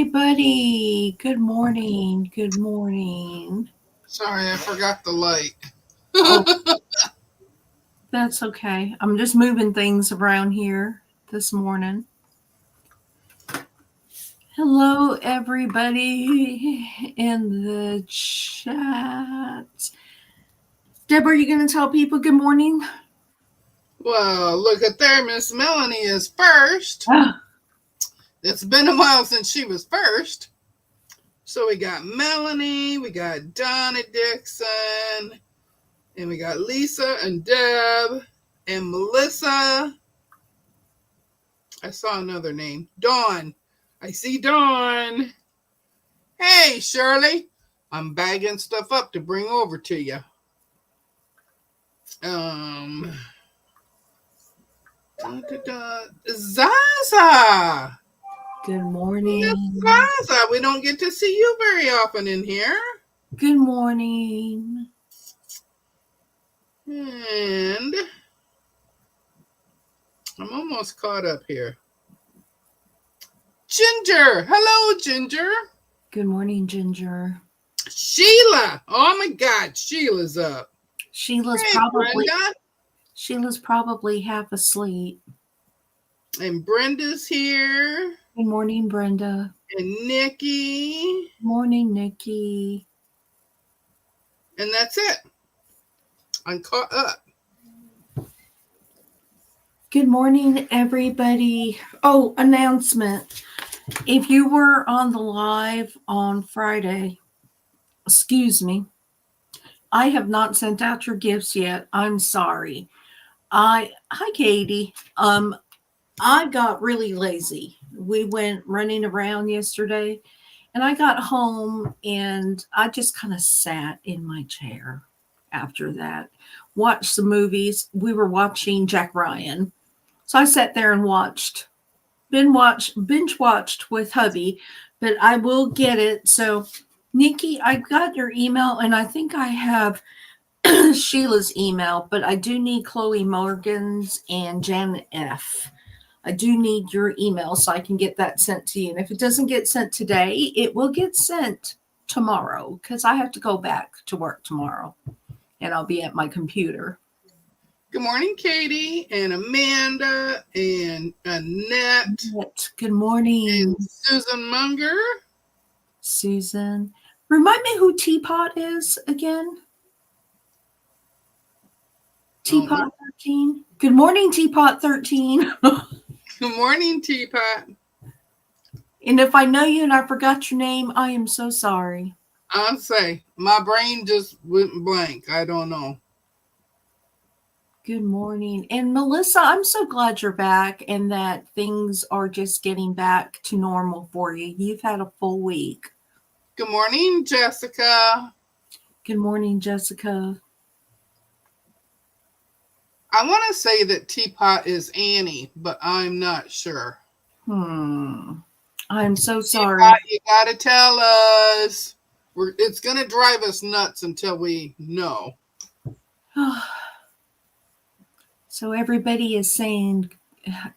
everybody. Good morning. Good morning. Sorry, I forgot the light. Oh, that's okay. I'm just moving things around here this morning. Hello, everybody in the chat. Deb, are you going to tell people good morning? Well, look at there. Miss Melanie is first. Ah, It's been a while since she was first. So we got Melanie, we got Donna Dixon, and we got Lisa and Deb and Melissa. I saw another name. Dawn. I see Dawn. Hey, Shirley. I'm bagging stuff up to bring over to you. Um, Zaza. good Miss morning. Zaza, we don't get to see you very often in here. Good morning. And I'm almost caught up here. Ginger. Hello, Ginger. Good morning, Ginger. Sheila. Oh my God, Sheila's up. Sheila's Hey, probably Brenda. Sheila's probably half asleep. And Brenda's here. Good morning, Brenda. And Nikki. Morning, Nikki. And that's it. I'm caught up. Good morning, everybody. Oh, announcement. If you were on the live on Friday, excuse me, I have not sent out your gifts yet. I'm sorry. Hi Katie. I got really lazy. We went running around yesterday and I got home and I just kind of sat in my chair after that. Watched some movies. We were watching Jack Ryan. So I sat there and binge watched with hubby, but I will get it. So Nikki, I got your email and I think I have Sheila's email, but I do need Chloe Morgan's and Janet F. I do need your email so I can get that sent to you. And if it doesn't get sent today, it will get sent tomorrow because I have to go back to work tomorrow and I'll be at my computer. Good morning, Katie and Amanda and Annette. Good morning. And Susan Munger. Susan. Remind me who Teapot is again? Teapot 13. Good morning, Teapot 13. Good morning, Teapot. And if I know you and I forgot your name, I am so sorry. I'll say, my brain just went blank. I don't know. Good morning. And Melissa, I'm so glad you're back and that things are just getting back to normal for you. You've had a full week. Good morning, Jessica. Good morning, Jessica. I want to say that Teapot is Annie, but I'm not sure. I'm so sorry. Teapot, you got to tell us. It's going to drive us nuts until we know. So everybody is saying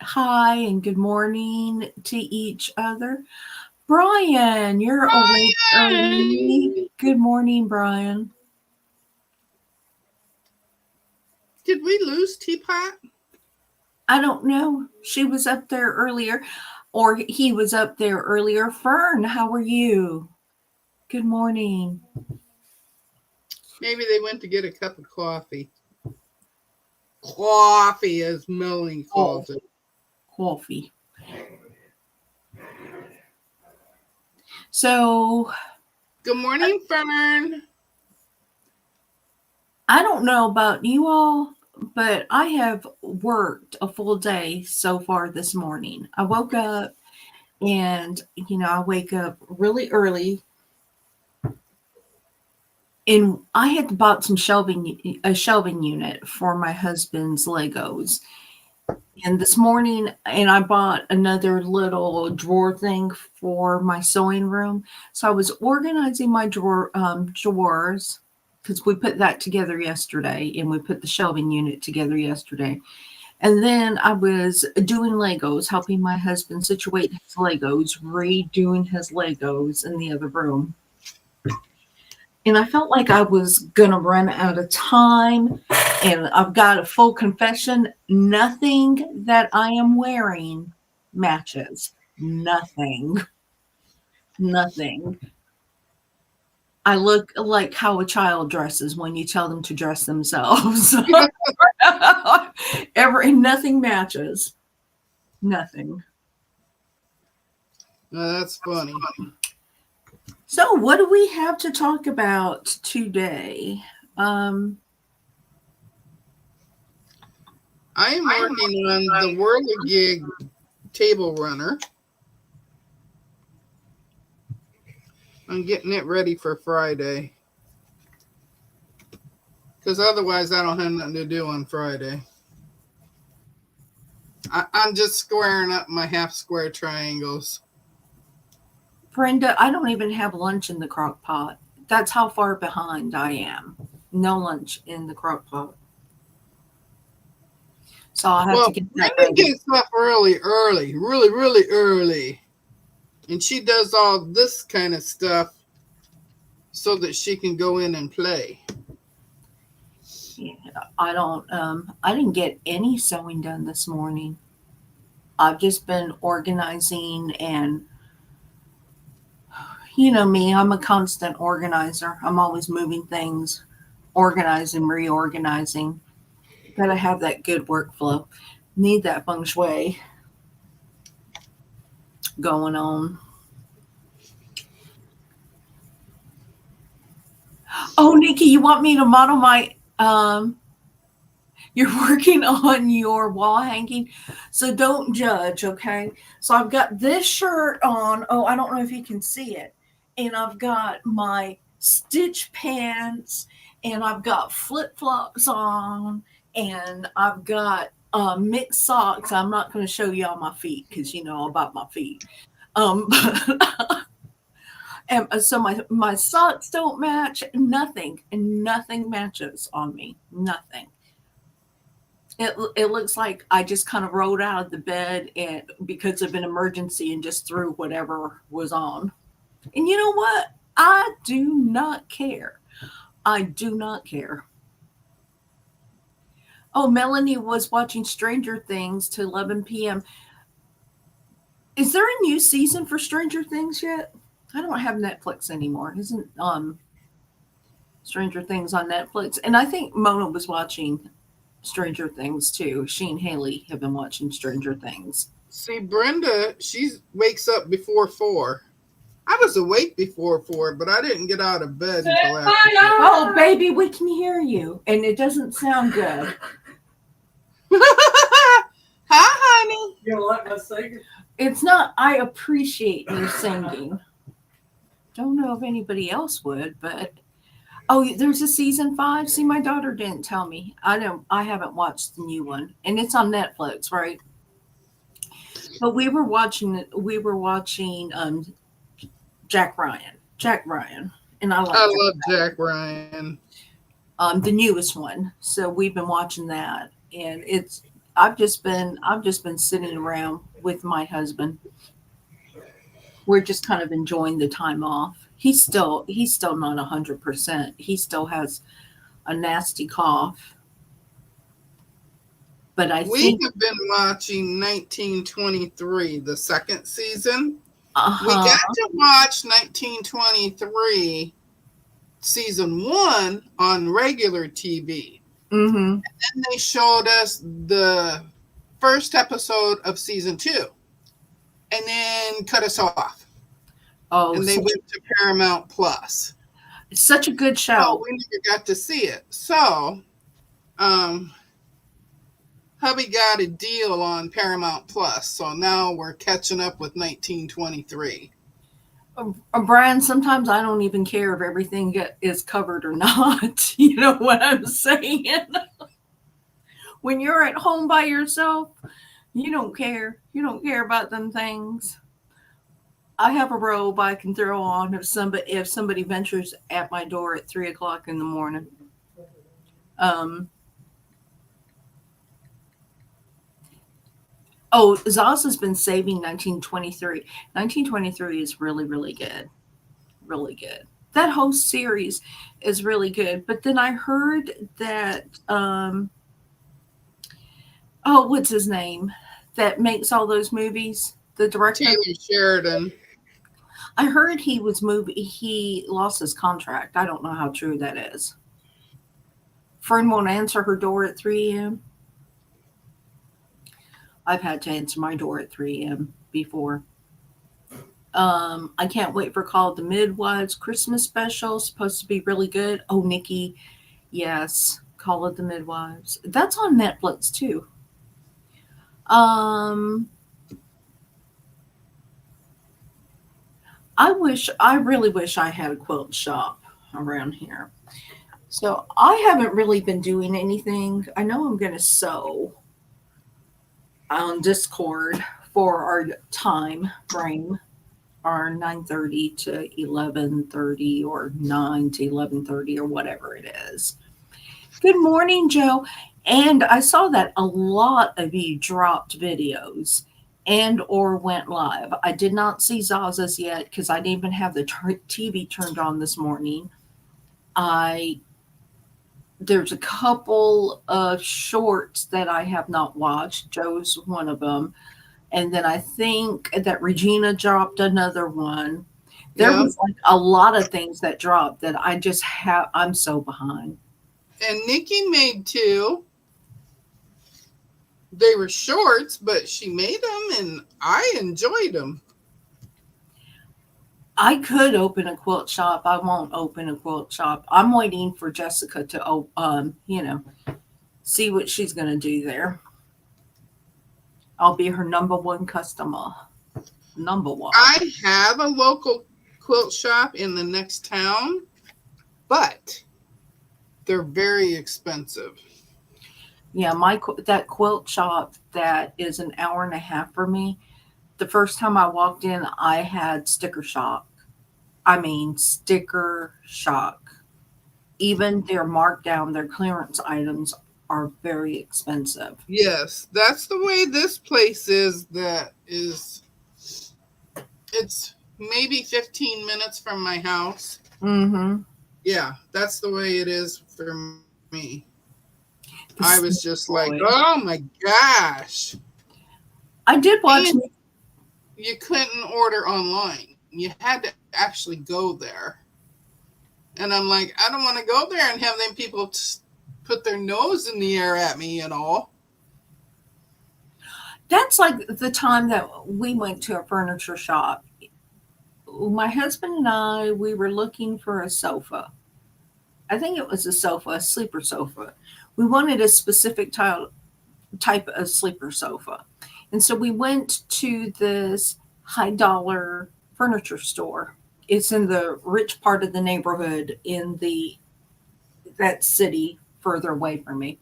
hi and good morning to each other. Brian, you're awake early. Good morning, Brian. Did we lose Teapot? I don't know. She was up there earlier, or he was up there earlier. Fern, how are you? Good morning. Maybe they went to get a cup of coffee. Coffee, as Melanie calls it. Coffee. So, good morning, Fern. I don't know about you all, but I have worked a full day so far this morning. I woke up and, I wake up really early. And I had bought a shelving unit for my husband's Legos. And this morning, and I bought another little drawer thing for my sewing room. So I was organizing my drawers because we put that together yesterday, and we put the shelving unit together yesterday. And then I was doing Legos, helping my husband situate his Legos, redoing his Legos in the other room. And I felt like I was going to run out of time. And I've got a full confession. Nothing that I am wearing matches. Nothing. Nothing. I look like how a child dresses when you tell them to dress themselves. Nothing matches. Nothing. That's funny. So, what do we have to talk about today? I'm working on the Whirligig table runner. I'm getting it ready for Friday. Because otherwise I don't have nothing to do on Friday. I'm just squaring up my half square triangles. Brenda, I don't even have lunch in the crock pot. That's how far behind I am. No lunch in the crock pot. So I'll have to get that Brenda ready. gets up really early. And she does all this kind of stuff so that she can go in and play. Yeah, I didn't get any sewing done this morning. I've just been organizing, and you know me, I'm a constant organizer. I'm always moving things, organizing, reorganizing. Gotta have that good workflow. Need that feng shui going on. Oh, Nikki, you want me to model my you're working on your wall hanging, so don't judge, okay? So I've got this shirt on. Oh, I don't know if you can see it. And I've got my stitch pants, and I've got flip-flops on, and I've got mixed socks. I'm not going to show you all my feet because you know about my feet. And so my socks don't match. Nothing matches on me. Nothing. It looks like I just kind of rolled out of the bed and because of an emergency and just threw whatever was on. And you know what? I do not care. I do not care. Oh, Melanie was watching Stranger Things to 11 p.m. Is there a new season for Stranger Things yet? I don't have Netflix anymore. Isn't Stranger Things on Netflix? And I think Mona was watching Stranger Things too. She and Haley have been watching Stranger Things. See, Brenda, she wakes up before 4. I was awake before 4, but I didn't get out of bed until after. Oh, baby, we can hear you, and it doesn't sound good. Hi, honey. You don't like my singing? It's not. I appreciate your singing. Don't know if anybody else would, but oh, there's a season 5. See, my daughter didn't tell me. I haven't watched the new one, and it's on Netflix, right? But we were watching Jack Ryan, and I love Jack Ryan. The newest one. So we've been watching that, and I've just been sitting around with my husband. We're just kind of enjoying the time off. He's still not 100%. He still has a nasty cough. But we have been watching 1923, the second season. We got to watch 1923 season 1 on regular TV. Mm-hmm. And then they showed us the first episode of season 2 and then cut us off. Oh, and they went to Paramount Plus. It's such a good show. Oh, we never got to see it. So, hubby got a deal on Paramount Plus. So now we're catching up with 1923. Brian, sometimes I don't even care if everything is covered or not. You know what I'm saying? When you're at home by yourself, you don't care. You don't care about them things. I have a robe I can throw on if somebody ventures at my door at 3:00 in the morning. Oh, Zaz has been saving 1923. 1923 is really, really good. Really good. That whole series is really good. But then I heard that, oh, what's his name? That makes all those movies? The director? Taylor Sheridan. I heard he lost his contract. I don't know how true that is. Friend won't answer her door at 3 a.m. I've had to answer my door at 3 a.m. before. I can't wait for Call of the Midwives Christmas special. Supposed to be really good. Oh, Nikki, yes, Call of the Midwives. That's on Netflix too. Um, I really wish I had a quilt shop around here. So I haven't really been doing anything. I know I'm going to sew on Discord for our time frame, our 9:30 to 11:30 or 9 to 11:30 or whatever it is. Good morning, Joe. And I saw that a lot of you dropped videos and or went live. I did not see Zaza's yet because I didn't even have the TV turned on this morning. I There's a couple of shorts that I have not watched. Joe's one of them. And then I think that Regina dropped another one. There Yeah. was like a lot of things that dropped that I'm so behind. And Nikki made two. They were shorts, but she made them and I enjoyed them. I could open a quilt shop. I won't open a quilt shop. I'm waiting for Jessica to, see what she's going to do there. I'll be her number one customer. Number one. I have a local quilt shop in the next town, but they're very expensive. Yeah, that quilt shop that is an hour and a half for me. The first time I walked in, I had sticker shock. I mean, sticker shock. Even their markdown, their clearance items are very expensive. Yes, that's the way this place is. It's maybe 15 minutes from my house. Mm-hmm. Yeah, that's the way it is for me. I was just like, oh my gosh. I did watch. And you couldn't order online. You had to actually go there. And I'm like, I don't want to go there and have them people put their nose in the air at me and all. That's like the time that we went to a furniture shop. My husband and I, we were looking for a sofa. I think it was a sofa, a sleeper sofa. We wanted a specific type of sleeper sofa. And so we went to this high dollar furniture store. It's in the rich part of the neighborhood in that city further away from me.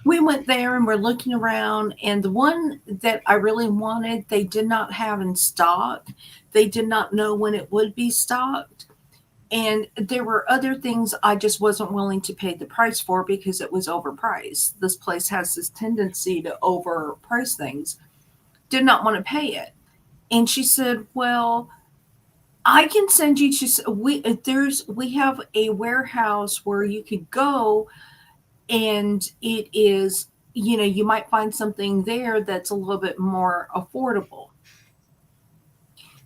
We went there and we're looking around, and the one that I really wanted, they did not have in stock. They did not know when it would be stocked. And there were other things I just wasn't willing to pay the price for because it was overpriced. This place has this tendency to overprice things. Did not want to pay it. And she said, "Well, I can send you to we have a warehouse where you could go, and it is, you might find something there that's a little bit more affordable."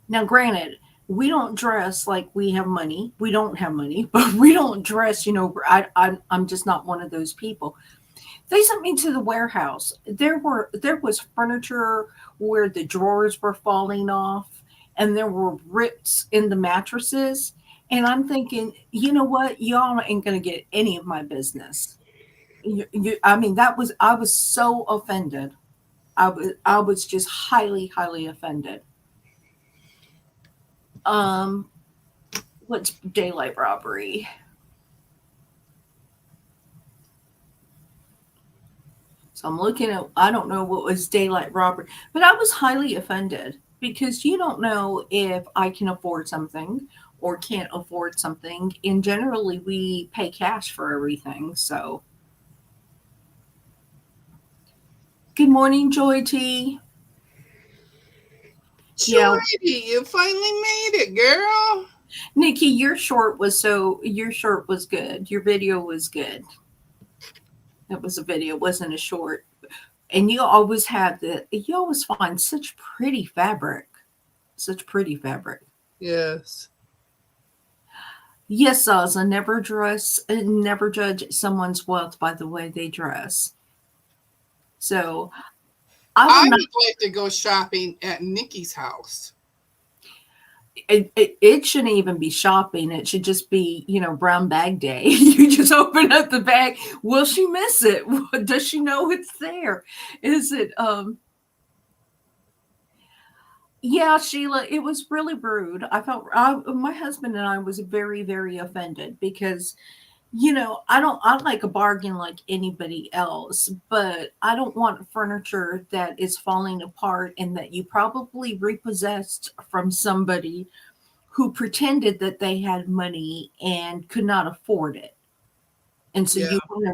Now, granted, we don't dress like we have money. We don't have money, but we don't dress, I'm just not one of those people. They sent me to the warehouse. There was furniture where the drawers were falling off, and there were rips in the mattresses. And I'm thinking, you know what? Y'all ain't gonna get any of my business. I mean, I was so offended. I was just highly, highly offended. Um, what's daylight robbery? So I'm looking at, I don't know what was daylight robbery, but I was highly offended because you don't know if I can afford something or can't afford something. And generally, we pay cash for everything. So, good morning, Joy T. Yeah, Joy, you finally made it, girl. Nikki, your short was good. Your video was good. It was a video, it wasn't a short. And you always find such pretty fabric. Such pretty fabric. Yes. Yes, Zaza, never judge someone's wealth by the way they dress. So I I will not. would like to go shopping at Nikki's house. It shouldn't even be shopping. It should just be, brown bag day. You just open up the bag. Will she miss it? Does she know it's there? Is it? Yeah, Sheila, it was really rude. My husband and I was very, very offended because, I like a bargain like anybody else, but I don't want furniture that is falling apart and that you probably repossessed from somebody who pretended that they had money and could not afford it. And so Yeah. you want to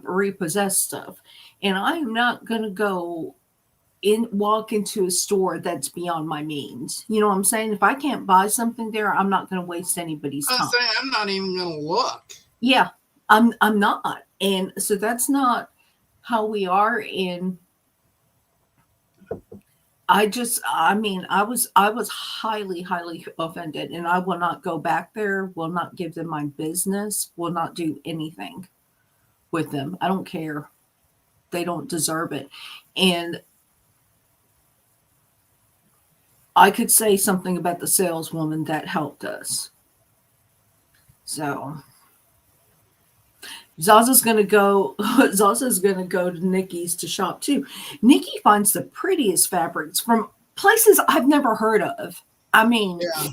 repossess stuff. And I am not going to walk into a store that's beyond my means. You know what I'm saying? If I can't buy something there, I'm not going to waste anybody's I'm time. saying I'm not even going to look. Yeah, I'm not. And so that's not how we are. And I was highly, highly offended, and I will not go back there, will not give them my business, will not do anything with them. I don't care. They don't deserve it. And I could say something about the saleswoman that helped us. So Zaza's gonna go. Zaza's gonna go to Nikki's to shop too. Nikki finds the prettiest fabrics from places I've never heard of. I mean, Yeah.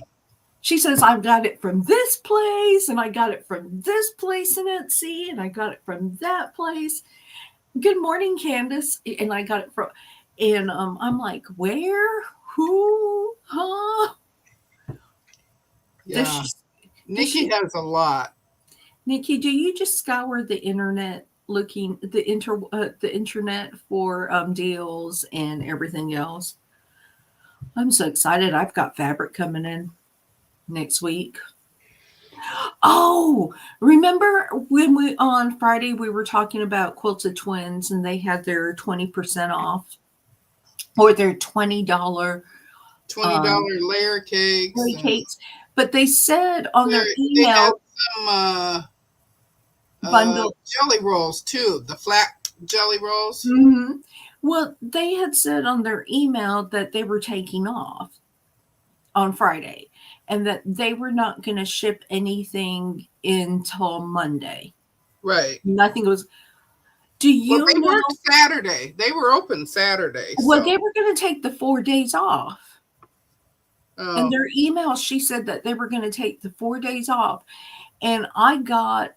she says I've got it from this place, and I got it from this place in Etsy, and I got it from that place. Good morning, Candace, and I got it from. And I'm like, where? Who? Huh? Yeah. Nikki has a lot. Nikki, do you just scour the internet looking the internet for deals and everything else? I'm so excited. I've got fabric coming in next week. Oh, remember when on Friday we were talking about Quilted Twins and they had their 20% off or their $20 $20 layer cakes. cakes, but they said on their They had email some bundle jelly rolls too, the flat jelly rolls. Mhm. Well, they had said on their email that they were taking off on Friday and that they were not going to ship anything until Monday. Right. Nothing was. Do you Well, they know? worked Saturday. They were open Saturday. Well, So. they were going to take the 4 days off. Oh. In their email, she said that they were going to take the 4 days off. And I got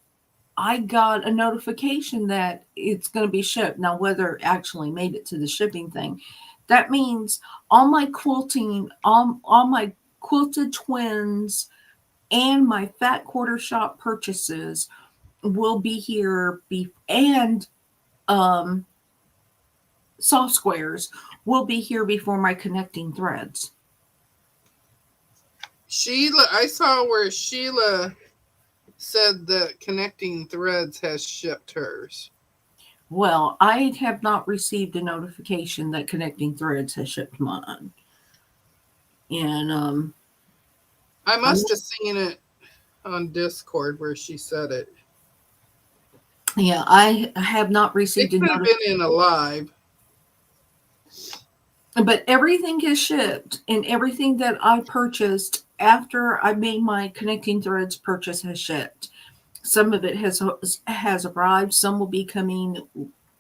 a notification that it's going to be shipped. Now, whether it actually made it to the shipping thing, that means all my quilting, all my Quilted Twins and my Fat Quarter Shop purchases will be here. And soft squares will be here before my connecting threads. Sheila, I saw where Sheila said that Connecting Threads has shipped hers. Well, I have not received a notification that Connecting Threads has shipped mine. And I must have seen it on Discord where she said it. yeah, I have not received It a could have notification. been in a live. But everything is shipped, and everything that I purchased after I made my Connecting Threads purchase has shipped. Some of it has arrived. Some will be coming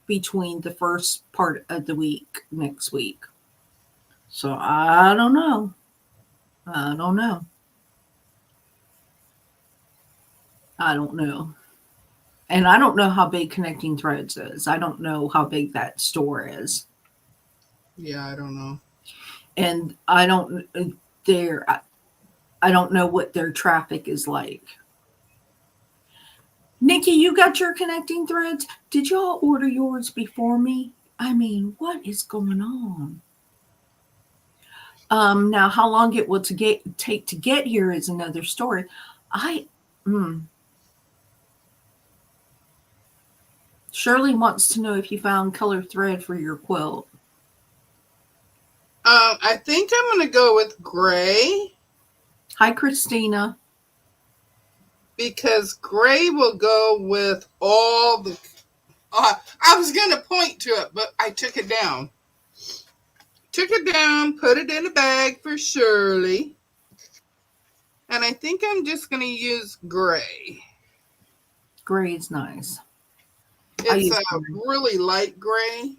between the first part of the week next week. So I don't know. I don't know. I don't know. And I don't know how big Connecting Threads is. I don't know how big that store is. Yeah, I don't know. And I don't know what their traffic is like. Nikki, you got your Connecting Threads? Did y'all order yours before me? I mean, what is going on? Now, how long it will take to get here is another story. I Shirley wants to know if you found color thread for your quilt. I think I'm going to go with gray Hi, Christina. because gray will go with all the. I was going to point to it, but I took it down. Took it down, put it in a bag for Shirley. And I think I'm just going to use gray. Gray is nice. It's a really light gray.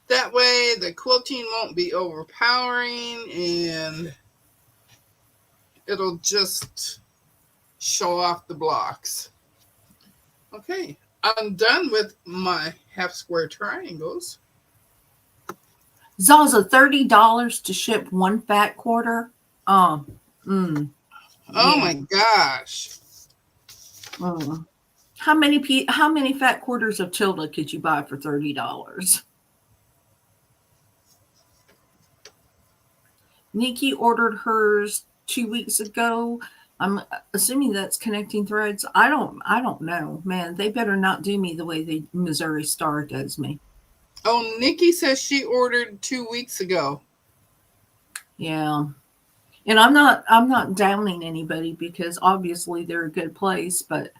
That way the quilting won't be overpowering and it'll just show off the blocks. Okay, I'm done with my half square triangles. Zaza, $30 to ship one fat quarter. Oh my gosh. How many fat quarters of Tilda could you buy for $30? Nikki ordered hers 2 weeks ago. I'm assuming that's Connecting Threads. I don't know, man. They better not do me the way the Missouri Star does me. Oh, Nikki says she ordered 2 weeks ago. Yeah. And I'm not downing anybody because obviously they're a good place, but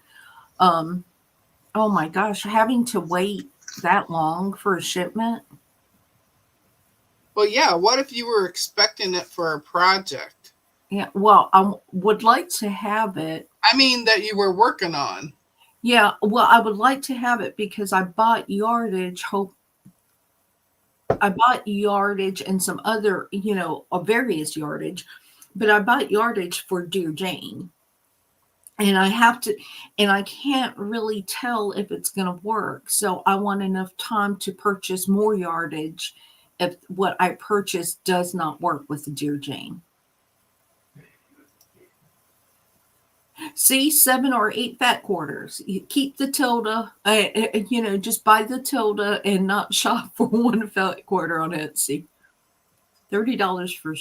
oh my gosh, having to wait that long for a shipment. Well, yeah, what if you were expecting it for a project? Yeah, well, I would like to have it. I mean, that you were working on. Yeah, well, I would like to have it because I bought yardage. I bought yardage and some other, various yardage, but I bought yardage for Dear Jane. And I can't really tell if it's going to work. So I want enough time to purchase more yardage if what I purchased does not work with the Dear Jane. See, 7 or 8 fat quarters. You keep the Tilda, just buy the Tilda and not shop for one fat quarter on Etsy. $30 for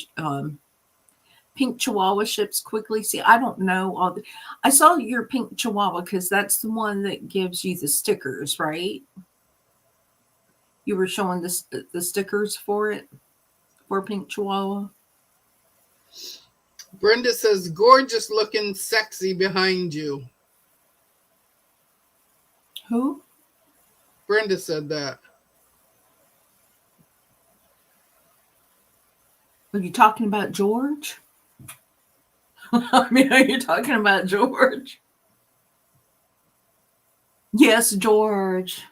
pink Chihuahua ships quickly. See, I don't know. I saw your pink Chihuahua because that's the one that gives you the stickers, right? You were showing the stickers for it, for pink Chihuahua. Brenda says, gorgeous looking sexy behind you. Who? Brenda said that. Are you talking about George? I mean, are you talking about George? Yes, George.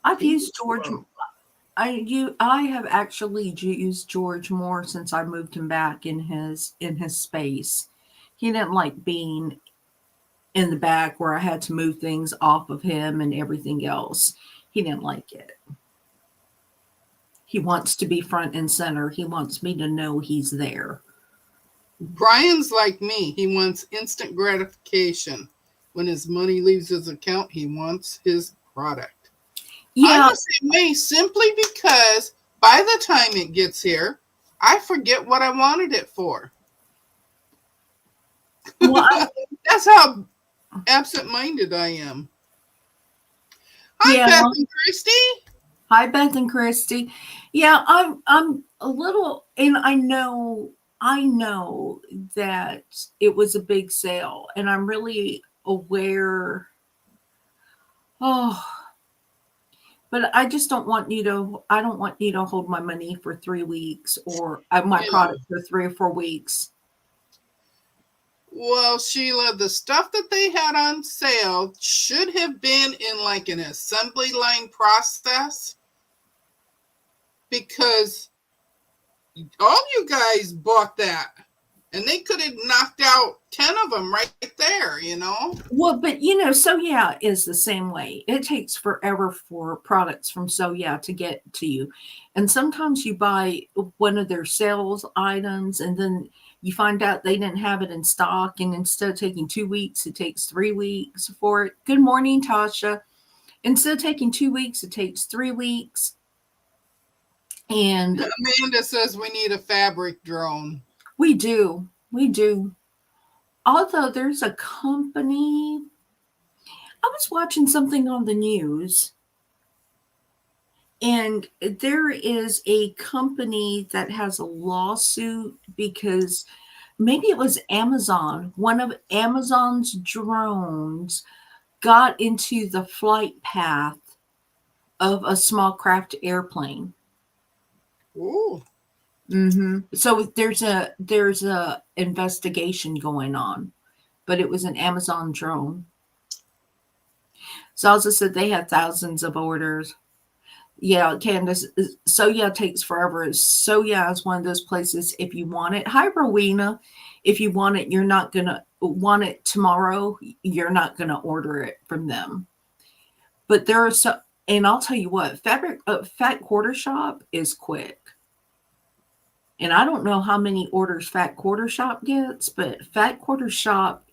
I've used George. I have actually used George more since I moved him back in his space. He didn't like being in the back where I had to move things off of him and everything else. He didn't like it. He wants to be front and center. He wants me to know he's there. Brian's like me. He wants instant gratification. When his money leaves his account, he wants his product. Yeah. I'm the same way simply because by the time it gets here, I forget what I wanted it for. Well, that's how absent-minded I am. Hi, Beth and Christy. Hi, Beth and Christy. Yeah, I'm a little, and I know that it was a big sale, and I'm really aware. Oh, but I just don't want you to. I don't want you to hold my money for 3 weeks or my product for 3 or 4 weeks. Well, Sheila, the stuff that they had on sale should have been in like an assembly line process because all you guys bought that and they could have knocked out 10 of them right there, Well, but So Yeah is the same way. It takes forever for products from So Yeah to get to you. And sometimes you buy one of their sales items and then you find out they didn't have it in stock, and instead of taking 2 weeks, it takes 3 weeks for it. Good morning, Tasha. Instead of taking 2 weeks, it takes 3 weeks. And Amanda says we need a fabric drone. we do. We do. Although there's a company, I was watching something on the news, and there is a company that has a lawsuit because maybe it was Amazon. One of Amazon's drones got into the flight path of a small craft airplane. Ooh. So there's a investigation going on, but it was an Amazon drone. So as I said, they had thousands of orders. Yeah, Candace. Soya takes forever. Soya is one of those places. If you want it, hi Rowena. If you want it, you're not gonna want it tomorrow. You're not gonna order it from them. But there are some, and I'll tell you what, Fat Quarter Shop is quick. And I don't know how many orders Fat Quarter Shop gets, but Fat Quarter Shop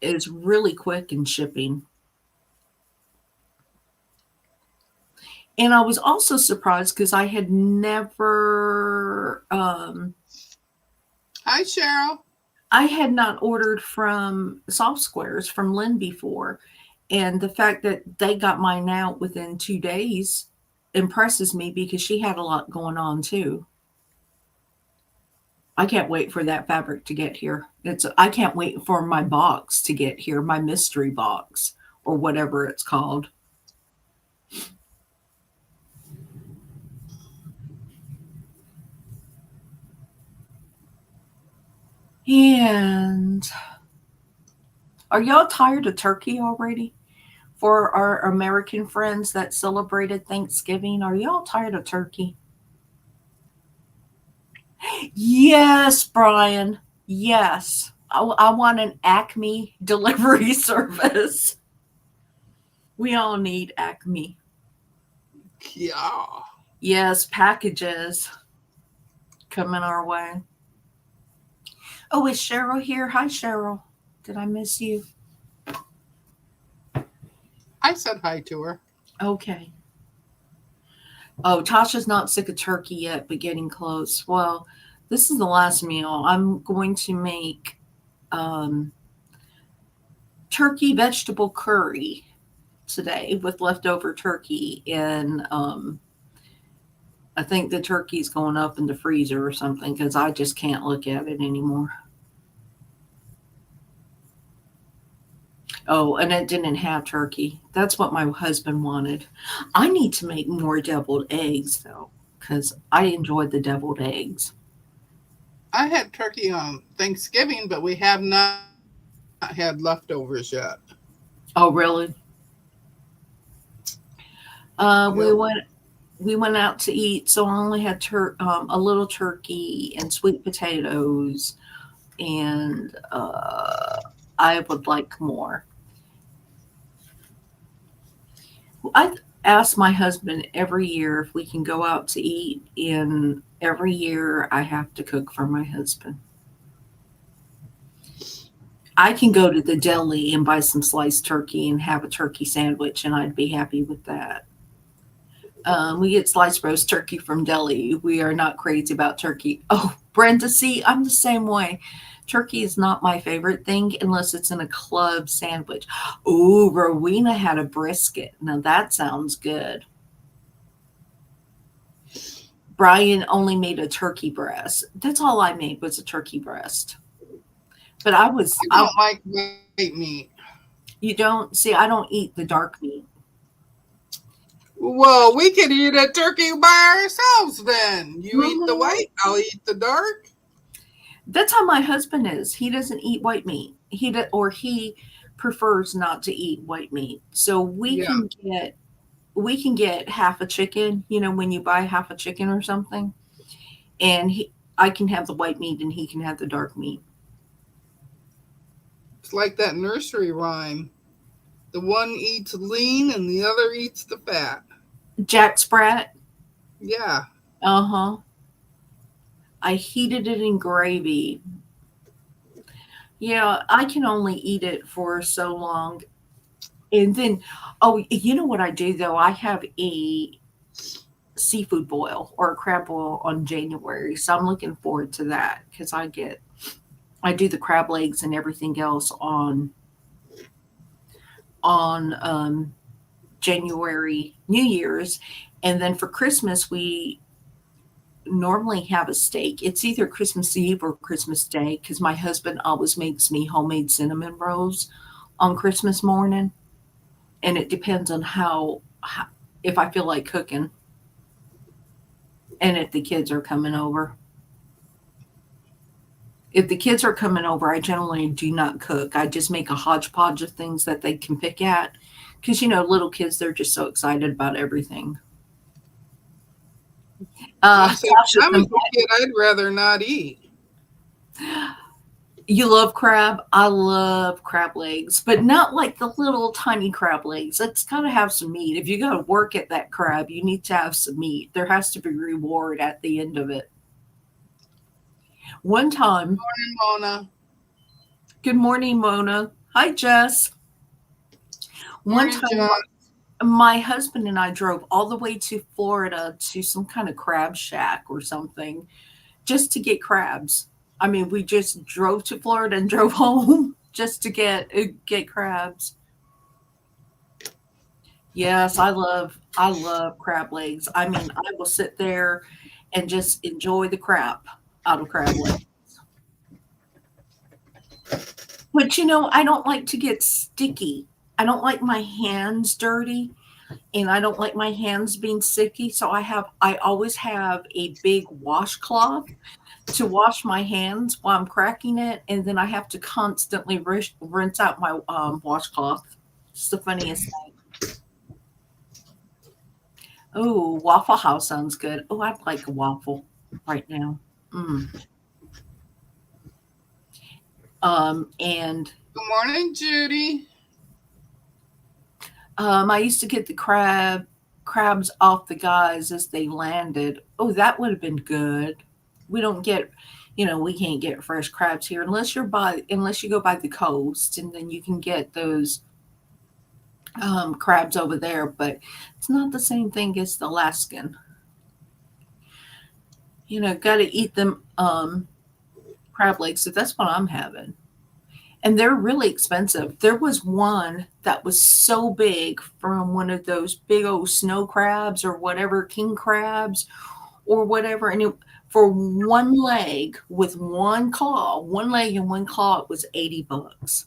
is really quick in shipping. And I was also surprised because I had never, Hi, Cheryl. I had not ordered from Soft Squares from Lynn before. And the fact that they got mine out within 2 days impresses me because she had a lot going on too. I can't wait for that fabric to get here. I can't wait for my box to get here, my mystery box or whatever it's called. And are y'all tired of turkey already? For our American friends that celebrated Thanksgiving, are y'all tired of turkey? Yes, Brian. Yes. I want an Acme delivery service. We all need Acme. Yeah. Yes, packages coming our way. Oh, is Cheryl here? Hi, Cheryl. Did I miss you? I said hi to her. Okay. Oh, Tasha's not sick of turkey yet, but getting close. Well, this is the last meal. I'm going to make um, turkey vegetable curry today with leftover turkey. And I think the turkey's going up in the freezer or something because I just can't look at it anymore. Oh, and it didn't have turkey. That's what my husband wanted. I need to make more deviled eggs, though, because I enjoyed the deviled eggs. I had turkey on Thanksgiving, but we have not had leftovers yet. Oh, really? We Nope. went out to eat, so I only had a little turkey and sweet potatoes, and I would like more. I ask my husband every year if we can go out to eat, and every year I have to cook for my husband. I can go to the deli and buy some sliced turkey and have a turkey sandwich, and I'd be happy with that. We get sliced roast turkey from deli. We are not crazy about turkey. Oh, Brenda, see, I'm the same way. Turkey is not my favorite thing unless it's in a club sandwich. Oh, Rowena had a brisket. Now that sounds good. Brian only made a turkey breast. That's all I made was a turkey breast. But I don't like white meat. you don't see, I don't eat the dark meat. Well, we could eat a turkey by ourselves then. You eat the Mhm. white, I'll eat the dark. That's how my husband is. He doesn't eat white meat. Or he prefers not to eat white meat. So Yeah. we can get half a chicken, when you buy half a chicken or something, and I can have the white meat and he can have the dark meat. It's like that nursery rhyme. The one eats lean and the other eats the fat. Jack Sprat, Yeah. uh-huh. I heated it in gravy. Yeah, I can only eat it for so long. And then, oh, you know what I do though? I have a seafood boil or a crab boil on January. So I'm looking forward to that because I do the crab legs and everything else on January New Year's, and then for Christmas we normally have a steak. It's either Christmas Eve or Christmas Day because my husband always makes me homemade cinnamon rolls on Christmas morning, and it depends on how if I feel like cooking and if the kids are coming over. If the kids are coming over, I generally do not cook. I just make a hodgepodge of things that they can pick at because little kids, they're just so excited about everything. I said, Tasha, I was a kid, I'd rather not eat. you love crab? I love crab legs, but not like the little tiny crab legs. It's got to have some meat. If you got to work at that crab, you need to have some meat. There has to be reward at the end of it. One time, Mona. good morning, Mona. Hi, Jess. One Morning, time, John. my husband and I drove all the way to Florida to some kind of crab shack or something just to get crabs. I mean, we just drove to Florida and drove home just to get crabs. Yes, I love crab legs. I mean, I will sit there and just enjoy the crap out of crab legs. But I don't like to get sticky. I don't like my hands dirty and I don't like my hands being sticky. So I always have a big washcloth to wash my hands while I'm cracking it, and then I have to constantly rinse out my washcloth. It's the funniest thing. Oh, Waffle House sounds good. Oh, I'd like a waffle right now. Mm. And Good morning, Judy. I used to get the crabs off the guys as they landed. Oh, that would have been good. We don't get, we can't get fresh crabs here unless you go by the coast, and then you can get those crabs over there. But it's not the same thing as the Alaskan. Got to eat them crab legs. So that's what I'm having. And they're really expensive. There was one that was so big from one of those big old snow crabs or whatever, king crabs or whatever. And for one leg with one leg and one claw, it was $80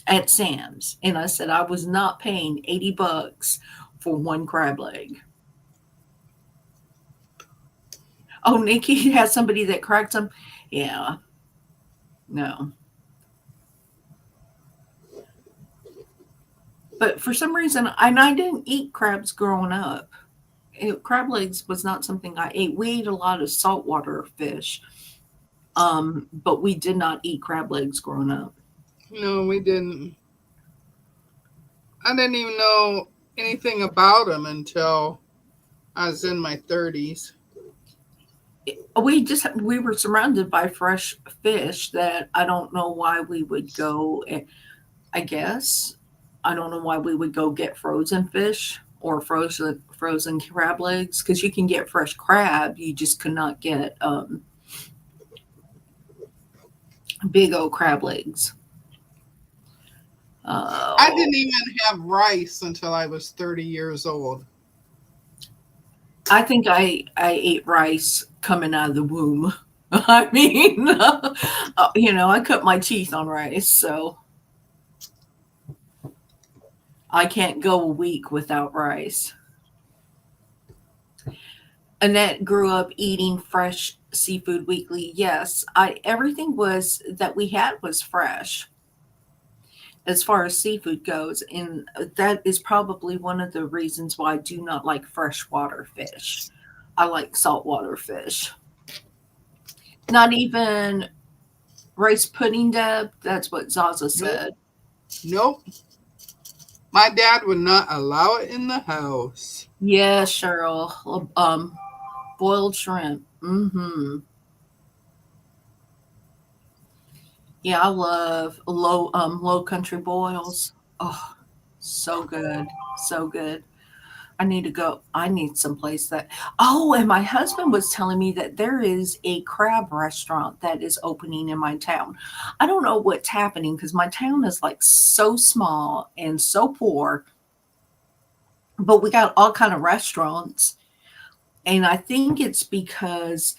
at Sam's. And I said I was not paying $80 for one crab leg. Oh, Nikki has somebody that cracked them. Yeah. No. But for some reason, and I didn't eat crabs growing up. Crab legs was not something I ate. We ate a lot of saltwater fish, but we did not eat crab legs growing up. No, we didn't. I didn't even know anything about them until I was in my 30s. We were surrounded by fresh fish that I don't know why we would go. I guess I don't know why we would go get frozen fish or frozen crab legs because you can get fresh crab. You just could not get big old crab legs. I didn't even have rice until I was 30 years old. I think I ate rice coming out of the womb. I mean, I cut my teeth on rice, so I can't go a week without rice. Annette grew up eating fresh seafood weekly. Yes, everything was that we had was fresh as far as seafood goes, and that is probably one of the reasons why I do not like freshwater fish. I like saltwater fish. Not even rice pudding, Deb. That's what Zaza said. Nope. My dad would not allow it in the house. Yeah, Cheryl. Boiled shrimp. Mm-hmm. Yeah, I love low country boils. Oh, so good. So good. I need to go. I need someplace that. Oh, and my husband was telling me that there is a crab restaurant that is opening in my town. I don't know what's happening because my town is like so small and so poor, but we got all kind of restaurants. And I think it's because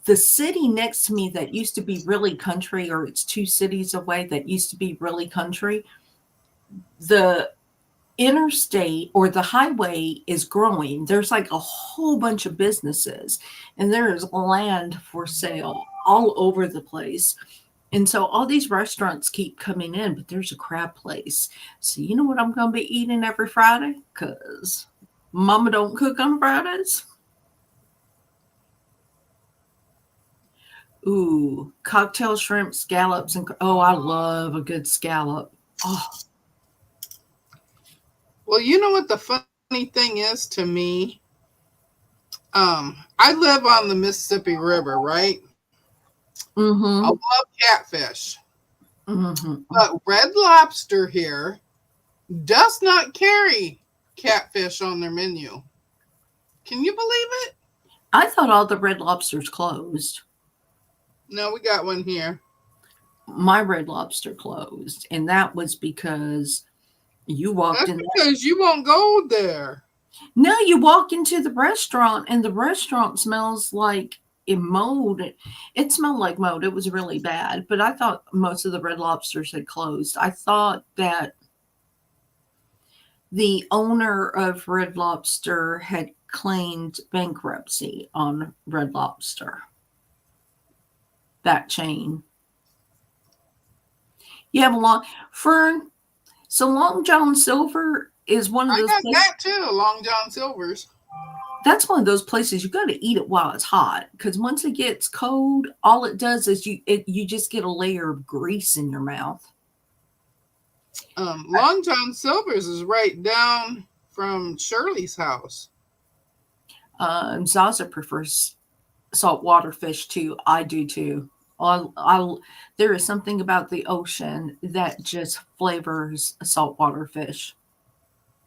the city next to me that used to be really country, or it's two cities away that used to be really country, the interstate or the highway is growing. There's like a whole bunch of businesses, and there is land for sale all over the place. And so all these restaurants keep coming in, but there's a crab place. So you know what I'm going to be eating every Friday? Because Mama don't cook on Fridays. Ooh, cocktail shrimp, scallops, and oh, I love a good scallop. Oh, Well, you know what the funny thing is to me? I live on the Mississippi River, right? I mm-hmm, love catfish, mm-hmm. but Red Lobster here does not carry catfish on their menu. Can you believe it? I thought all the Red Lobsters closed. No, we got one here. My Red Lobster closed, and that was because you walked That's in. because you won't go there. No, you walk into the restaurant, and the restaurant smells like mold. It smelled like mold. It was really bad. But I thought most of the Red Lobsters had closed. I thought that the owner of Red Lobster had claimed bankruptcy on Red Lobster, that chain. You have a long Fern. So Long John Silver is one of I those got places. that too, Long John Silver's. That's one of those places you got to eat it while it's hot, because once it gets cold, all it does is you just get a layer of grease in your mouth. Long John Silver's is right down from Shirley's house. Zaza prefers saltwater fish too. I do too. There is something about the ocean that just flavors a saltwater fish,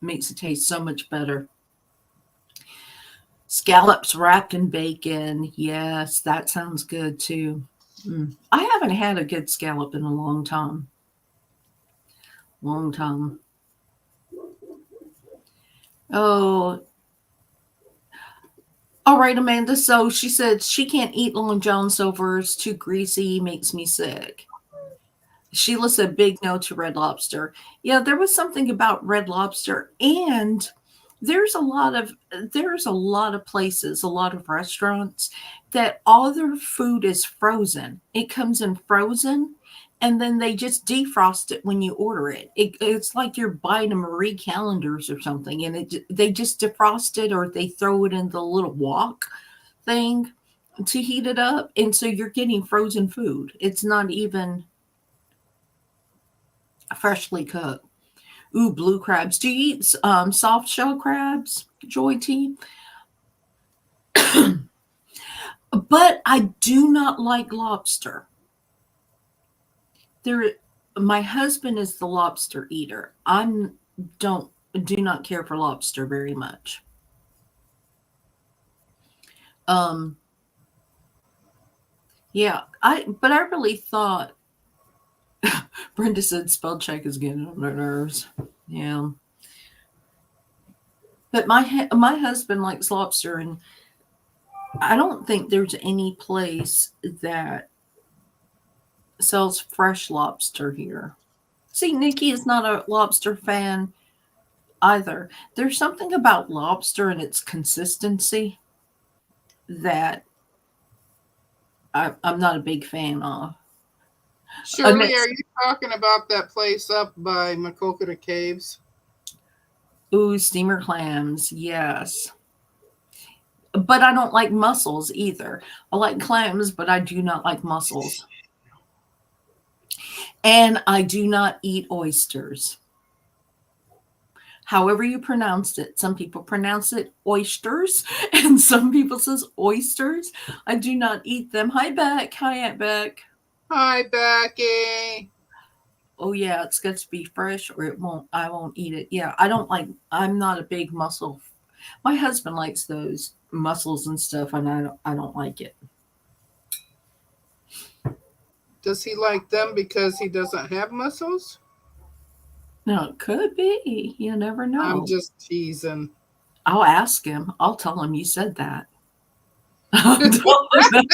makes it taste so much better. Scallops wrapped in bacon. Yes, that sounds good too. I haven't had a good scallop in a long time. Long time. Oh, all right, Amanda. So she said she can't eat Long John Silver's, too greasy, makes me sick. Sheila said big no to Red Lobster. Yeah, there was something about Red Lobster, and there's a lot of places, a lot of restaurants that all their food is frozen. It comes in frozen, and then they just defrost it when you order it. It's like you're buying a Marie Callender's or something, and they just defrost it, or they throw it in the little wok thing to heat it up, and so you're getting frozen food. It's not even freshly cooked. Ooh, blue crabs. Do you eat soft shell crabs, Joy T? But I do not like lobster. There, my husband is the lobster eater. I'm don't do not care for lobster very much. Um, yeah, I really thought Brenda said spell check is getting on her nerves. Yeah, but my husband likes lobster, and I don't think there's any place that sells fresh lobster here. See, Nikki is not a lobster fan either. There's something about lobster and its consistency that I'm not a big fan of. Shirley, are you talking about that place up by Makokata Caves? Ooh, steamer clams, yes. But I don't like mussels either. I like clams, but I do not like mussels. And I do not eat oysters. However you pronounced it. Some people pronounce it oysters, and some people says oysters. I do not eat them. Hi, Beck. Hi, Aunt Beck. Hi, Becky. oh yeah, it's got to be fresh or I won't eat it. Yeah, I'm not a big mussel. My husband likes those mussels and stuff, and I don't like it. Does he like them because he doesn't have muscles? No, it could be. You never I'm know. just teasing. I'll ask him. I'll tell him you said that. I'll tell him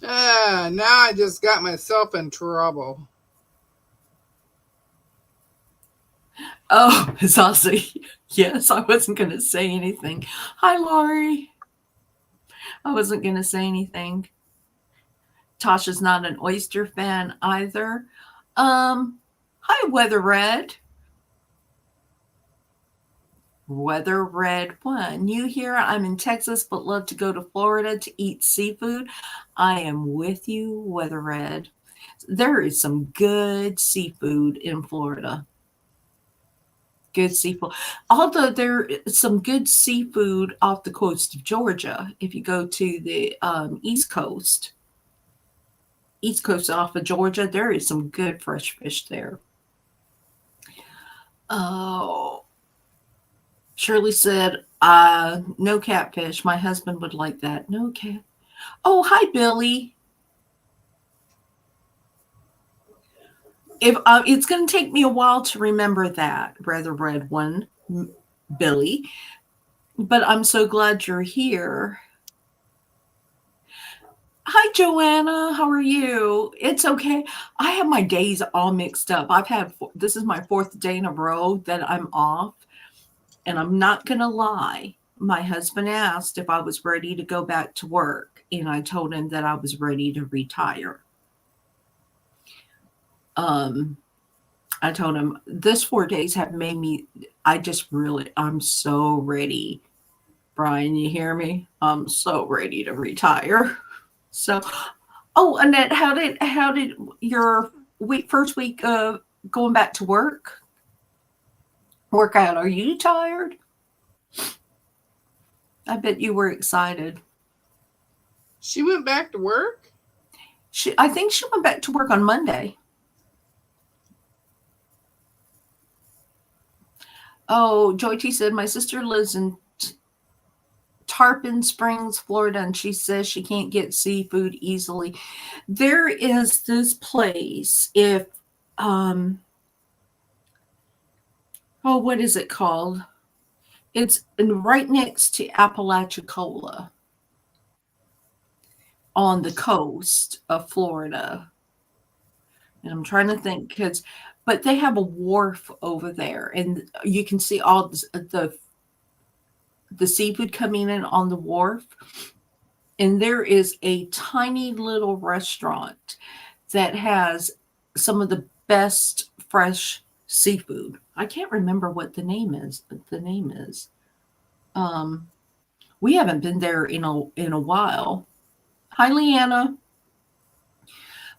that. Now I just got myself in trouble. Oh, it's Ozzy. Yes, I wasn't going to say anything. Hi, Laurie. I wasn't going to say anything. Tasha's not an oyster fan either. Hi, Weather Red. Weather Red 1. New here. I'm in Texas, but love to go to Florida to eat seafood. I am with you, Weather Red. There is some good seafood in Florida. Good seafood. Although there is some good seafood off the coast of Georgia. If you go to the East Coast off of Georgia, there is some good fresh fish there. Oh, Shirley said, no catfish. My husband would like that. No cat. Oh, hi, Billy. If it's going to take me a while to remember that, Rather Red One, Billy, but I'm so glad you're here. Hi, Joanna. How are you? It's okay. I have my days all mixed up. This is my 4th day in a row that I'm off. And I'm not going to lie. My husband asked if I was ready to go back to work. And I told him that I was ready to retire. I told him this 4 days have made me, I'm so ready. Brian, you hear me? I'm so ready to retire. So, oh, Annette, how did your first week of going back to work work out? Are you tired? I bet you were excited. She went back to work? I think she went back to work on Monday. Oh, Joy T said, my sister lives in Tarpon Springs, Florida, and she says she can't get seafood easily. There is this place, what is it called? It's right next to Apalachicola on the coast of Florida. And I'm trying to think but they have a wharf over there and you can see all the seafood coming in on the wharf. And there is a tiny little restaurant that has some of the best fresh seafood. I can't remember what the name is. We haven't been there in a while. Hi, Leanna.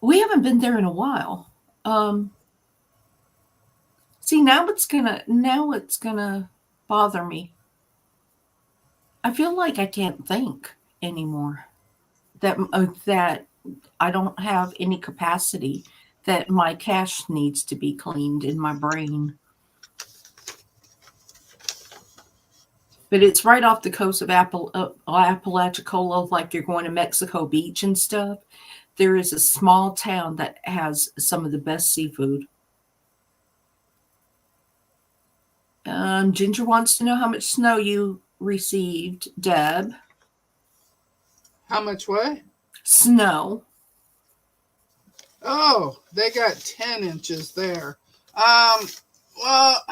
We haven't been there in a while. See, now it's gonna bother me. I feel like I can't think anymore. That I don't have any capacity. That my cache needs to be cleaned in my brain. But it's right off the coast of Apalachicola, like you're going to Mexico Beach and stuff. There is a small town that has some of the best seafood. Ginger wants to know how much snow you received, Deb. How much what? Snow. Oh, they got 10 inches there. Well,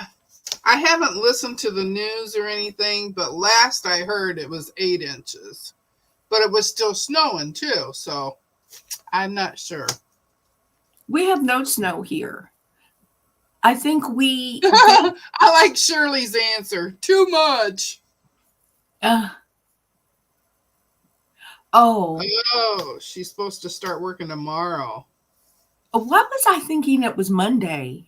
I haven't listened to the news or anything, but last I heard it was 8 inches. But it was still snowing too, so I'm not sure. We have no snow here. I think I like Shirley's answer. Too much. Oh, she's supposed to start working tomorrow. What was I thinking? It was Monday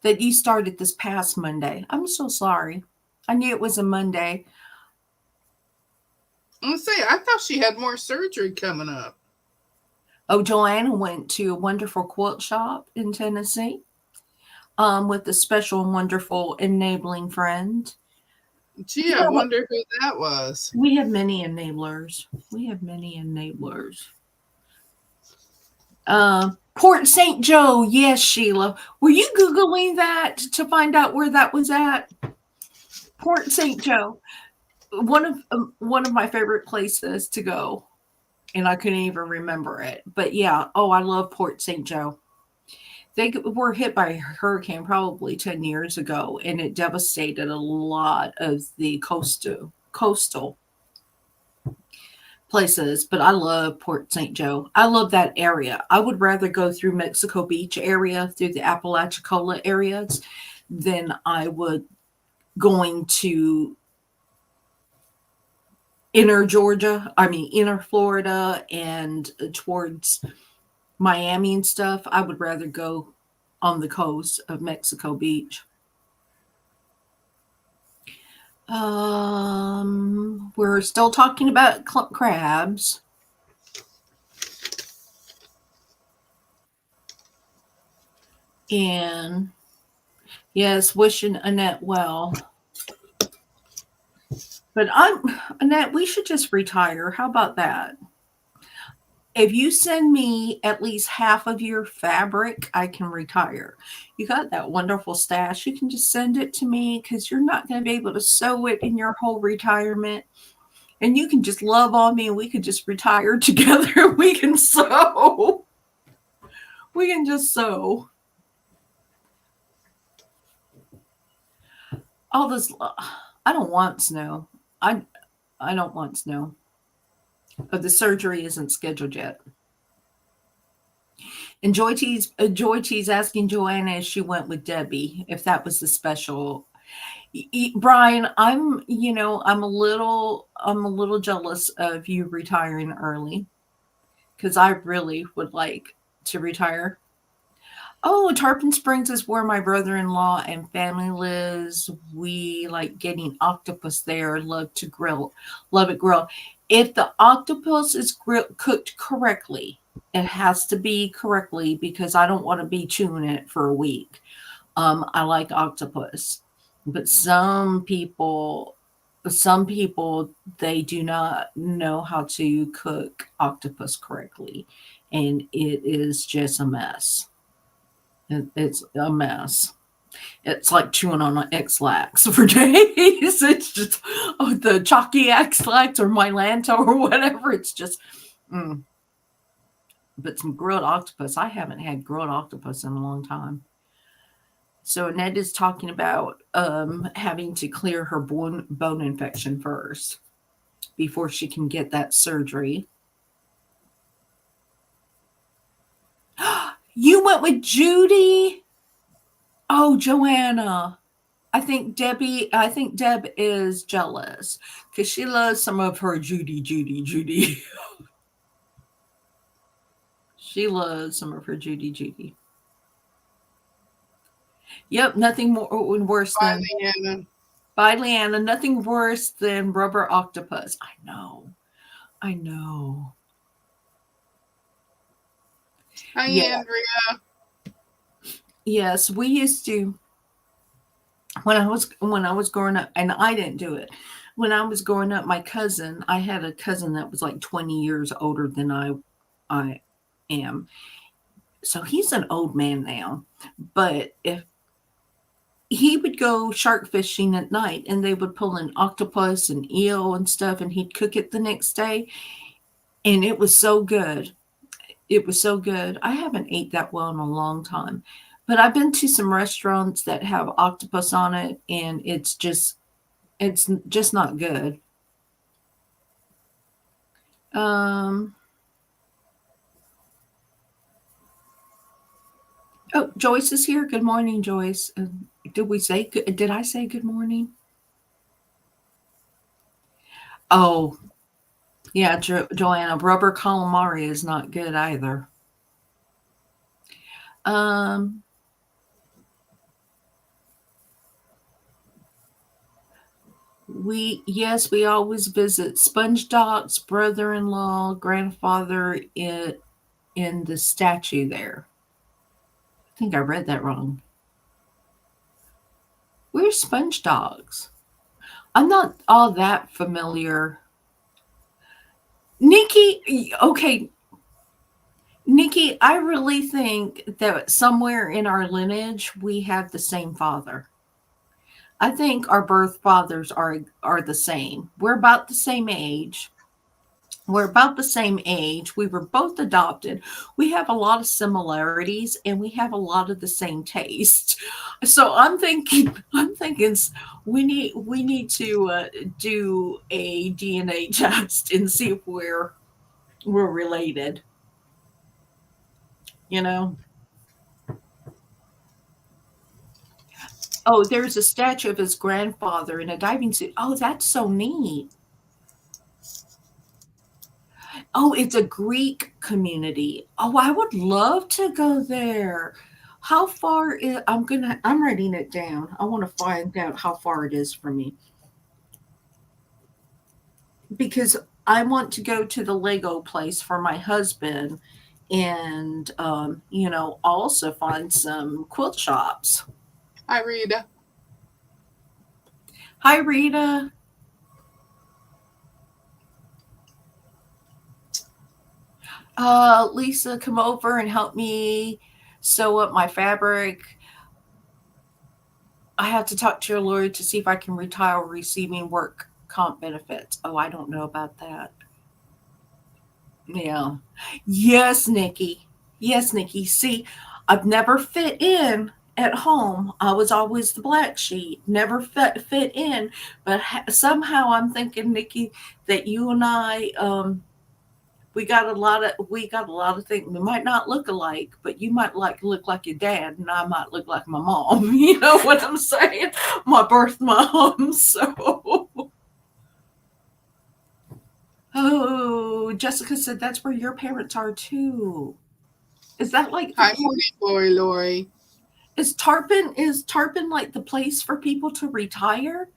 that you started this past Monday. I'm so sorry. I knew it was a Monday. I'm gonna say, I thought she had more surgery coming up. Oh, Joanna went to a wonderful quilt shop in Tennessee with a special and wonderful enabling friend. Gee, I Yeah, wonder who that was. we have many enablers. We have many enablers. Port St. Joe. Yes, Sheila. Were you Googling that to find out where that was at? Port St. Joe. One of my favorite places to go. And I couldn't even remember it. But yeah, oh, I love Port St. Joe. They were hit by a hurricane probably 10 years ago, and it devastated a lot of the coastal places. But I love Port St. Joe. I love that area. I would rather go through Mexico Beach area, through the Apalachicola areas, than I would going to inner Florida and towards Miami and stuff. I would rather go on the coast of Mexico Beach. We're still talking about crabs. And yes, wishing Annette well. But Annette, we should just retire. How about that? If you send me at least half of your fabric, I can retire. You got that wonderful stash. You can just send it to me because you're not going to be able to sew it in your whole retirement. And you can just love on me and we could just retire together. We can sew. We can just sew. All this, I don't want snow. I don't want snow. But the surgery isn't scheduled yet. And Joy T's asking Joanna if she went with Debbie, if that was the special. Brian, I'm a little jealous of you retiring early because I really would like to retire. Oh, Tarpon Springs is where my brother-in-law and family lives. We like getting octopus there. Love it grilled. If the octopus is cooked correctly, it has to be correctly because I don't want to be chewing it for a week. I like octopus, but some people, they do not know how to cook octopus correctly, and it is just a mess. It's a mess. It's like chewing on an X-Lax for days. It's just the chalky X-Lax or Mylanta or whatever. It's just, but some grilled octopus. I haven't had grilled octopus in a long time. So Ned is talking about having to clear her bone infection first before she can get that surgery. You went with Judy? Oh, Joanna. I think Deb is jealous because she loves some of her Judy. She loves some of her Judy. Yep, nothing more worse Bye, than Leanna. Bye, Leanna. Nothing worse than rubber octopus. I know. Hi, Yeah. Andrea. Yes, we used to when I was growing up, and I didn't do it. When I was growing up, I had a cousin that was like 20 years older than I am. So he's an old man now. But if he would go shark fishing at night and they would pull an octopus and eel and stuff and he'd cook it the next day. And it was so good. It was so good. I haven't ate that well in a long time. But I've been to some restaurants that have octopus on it and it's just not good. Oh, Joyce is here. Good morning, Joyce. Did I say good morning? Oh, yeah, Joanna, rubber calamari is not good either. We always visit Sponge Doc's brother-in-law, grandfather in the statue there. I think I read that wrong. Where's Sponge Dogs? I'm not all that familiar. Nikki, okay, Nikki, I really think that somewhere in our lineage we have the same father. I think our birth fathers are the same. We're about the same age. We're about the same age. We were both adopted. We have a lot of similarities and we have a lot of the same taste. So I'm thinking we need to do a DNA test and see if we're related, you know. Oh, there's a statue of his grandfather in a diving suit. Oh, that's so neat. Oh, it's a Greek community. Oh, I would love to go there. How far is I'm writing it down. I want to find out how far it is from me because I want to go to the Lego place for my husband and also find some quilt shops. Hi, Rita. Hi Rita. Lisa, come over and help me sew up my fabric. I have to talk to your lawyer to see if I can retire receiving work comp benefits. Oh, I don't know about that. Yeah. Yes, Nikki. Yes, Nikki. See, I've never fit in at home. I was always the black sheep, never fit in. But somehow I'm thinking, Nikki, that you and I we got a lot of things. We might not look alike, but you might look like your dad, and I might look like my mom. You know what I'm saying? My birth mom. So, oh, Jessica said that's where your parents are too. Is that like Hi, morning, Lori. is Tarpon like the place for people to retire?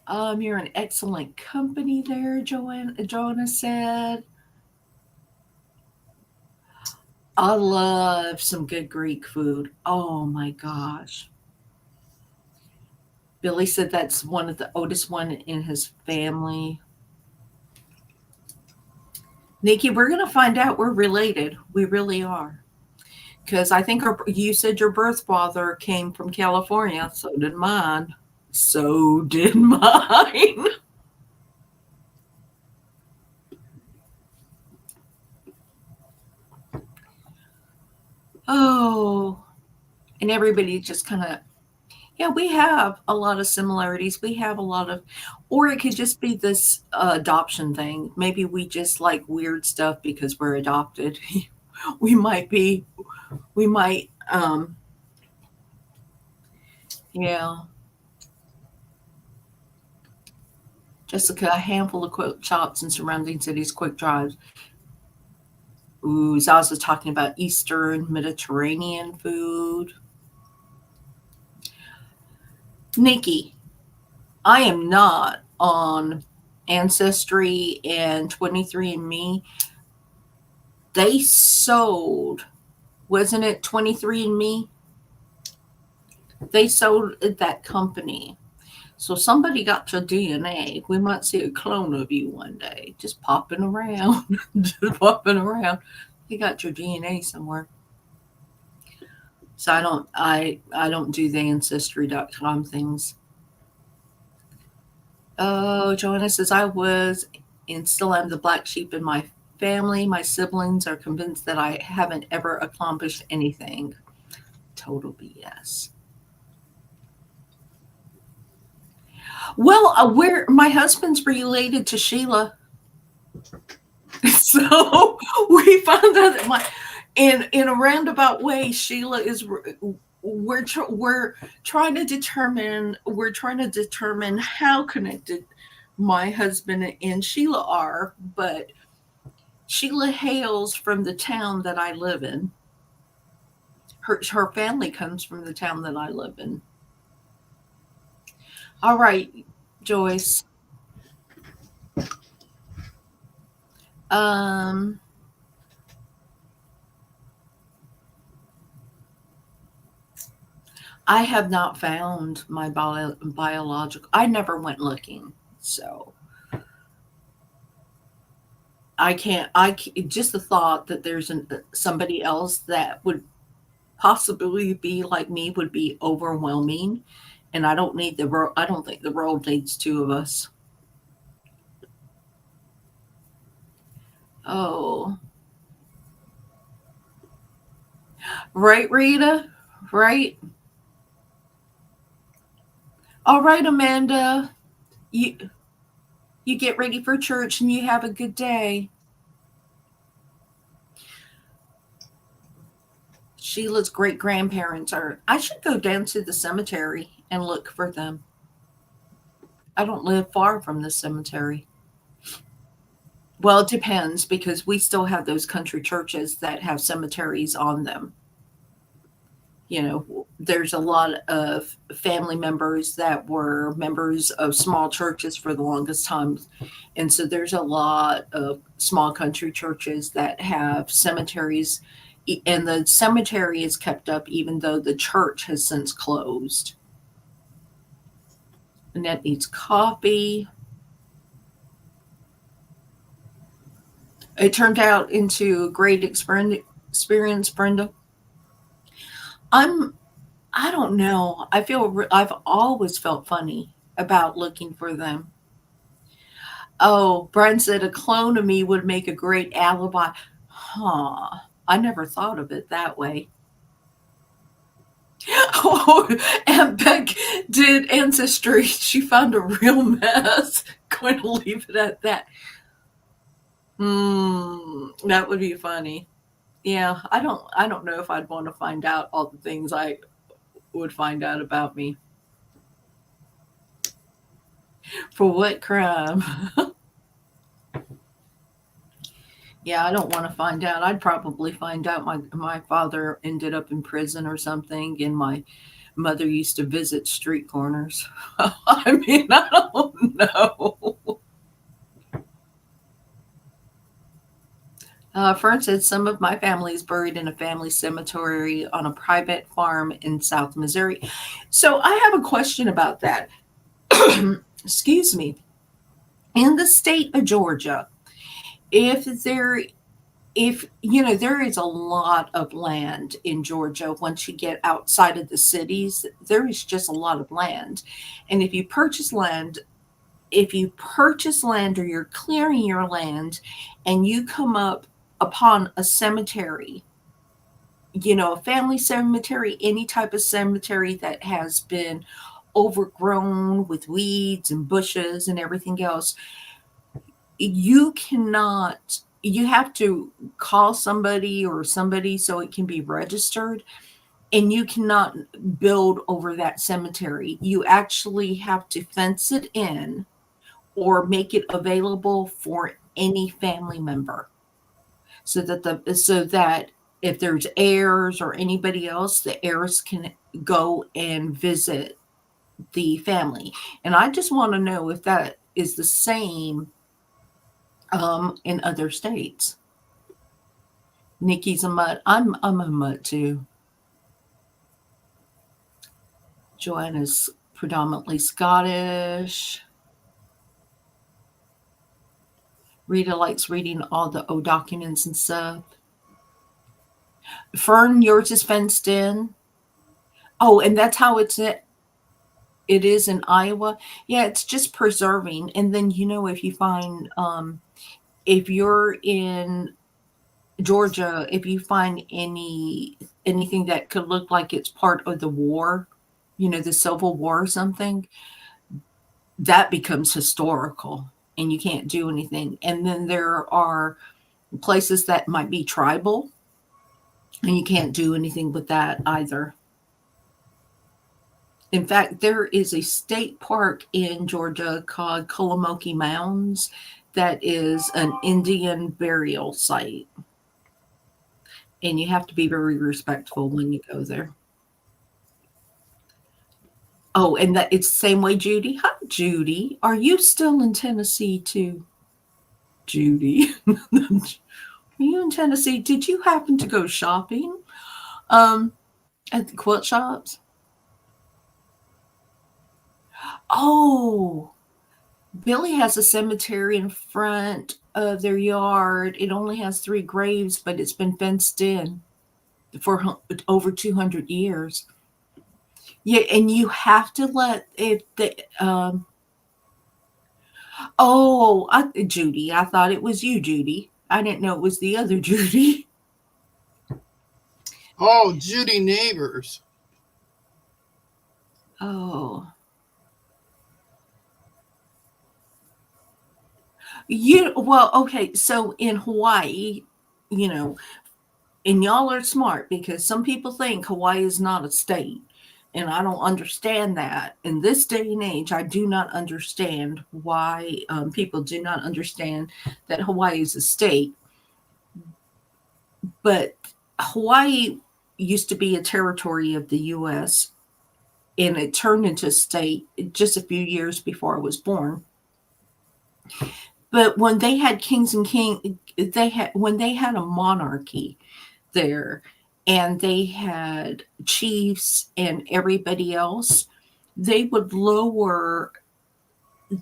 You're an excellent company there, Joanna said. I love some good Greek food. Oh my gosh. Billy said that's one of the oldest one in his family. Nikki, we're gonna find out we're related. We really are. Because I think you said your birth father came from California. So did mine. So did mine. Oh, and everybody just kind of, yeah, we have a lot of similarities. We have a lot of, or it could just be this adoption thing. Maybe we just like weird stuff because we're adopted. we might be, we might, yeah. Jessica, a handful of quick shops in surrounding cities, quick drives. Ooh, Zaza's talking about Eastern Mediterranean food. Nikki, I am not on Ancestry and 23andMe. They sold, wasn't it 23andMe? They sold that company. So somebody got your DNA. We might see a clone of you one day, just popping around, just popping around. You got your DNA somewhere. So I don't do the ancestry.com things. Oh, Joanna says I was and still am the black sheep in my family. My siblings are convinced that I haven't ever accomplished anything. Total BS. Well, where my husband's related to Sheila, so we found out that my in a roundabout way, Sheila is. We're trying to determine how connected my husband and Sheila are, but Sheila hails from the town that I live in. Her family comes from the town that I live in. All right, Joyce. Um, I have not found my biological. I never went looking, so I can't. Just the thought that there's somebody else that would possibly be like me would be overwhelming, and I don't need the world. I don't think the world needs two of us. Oh, right, Rita. Right. All right, Amanda. You get ready for church and you have a good day. Sheila's great grandparents are. I should go down to the cemetery and look for them. I don't live far from the cemetery. Well, it depends because we still have those country churches that have cemeteries on them. There's a lot of family members that were members of small churches for the longest time. And so there's a lot of small country churches that have cemeteries, and the cemetery is kept up even though the church has since closed. Annette needs coffee. It turned out into a great experience, Brenda. I'm I don't know. I've always felt funny about looking for them. Oh, Brian said a clone of me would make a great alibi. Huh. I never thought of it that way. Oh, Aunt Beck did Ancestry. She found a real mess. Going to leave it at that. That would be funny. Yeah, I don't know if I'd want to find out all the things I would find out about me. For what crime? Yeah, I don't want to find out. I'd probably find out my father ended up in prison or something, and my mother used to visit street corners. I mean, I don't know. Fern said some of my family is buried in a family cemetery on a private farm in South Missouri. So I have a question about that. Excuse me. In the state of Georgia, if there if there is a lot of land in Georgia. Once you get outside of the cities, there is just a lot of land. And if you purchase land or you're clearing your land and you come up upon a cemetery, a family cemetery, any type of cemetery that has been overgrown with weeds and bushes and everything else, you have to call somebody or somebody so it can be registered, and you cannot build over that cemetery. You actually have to fence it in or make it available for any family member, so that if there's heirs or anybody else, the heirs can go and visit the family. And I just want to know if that is the same in other states. Nikki's a mutt. I'm a mutt too. Joanna's predominantly Scottish. Rita likes reading all the old documents and stuff. Fern, yours is fenced in. Oh, and that's how it is in Iowa. Yeah, it's just preserving. And then if you find if you're in Georgia, if you find anything that could look like it's part of the war, the Civil War or something, that becomes historical and you can't do anything. And then there are places that might be tribal and you can't do anything with that either. In fact, there is a state park in Georgia called Kolomoki Mounds that is an Indian burial site. And you have to be very respectful when you go there. Oh, and that it's the same way, Judy. Hi, Judy. Are you still in Tennessee too? Judy. Were you in Tennessee? Did you happen to go shopping um, at the quilt shops? Oh, Billy has a cemetery in front of their yard. It only has three graves, but it's been fenced in for over 200 years. Yeah, and you have to let it. Oh, Judy, I thought it was you, Judy. I didn't know it was the other Judy. Oh, Judy Neighbors. Oh, okay. So in Hawaii, you know, and y'all are smart because some people think Hawaii is not a state. And I don't understand that. In this day and age, I do not understand why people do not understand that Hawaii is a state. But Hawaii used to be a territory of the U.S., and it turned into a state just a few years before I was born. But when they had kings and when they had a monarchy there, and they had chiefs and everybody else, they would lower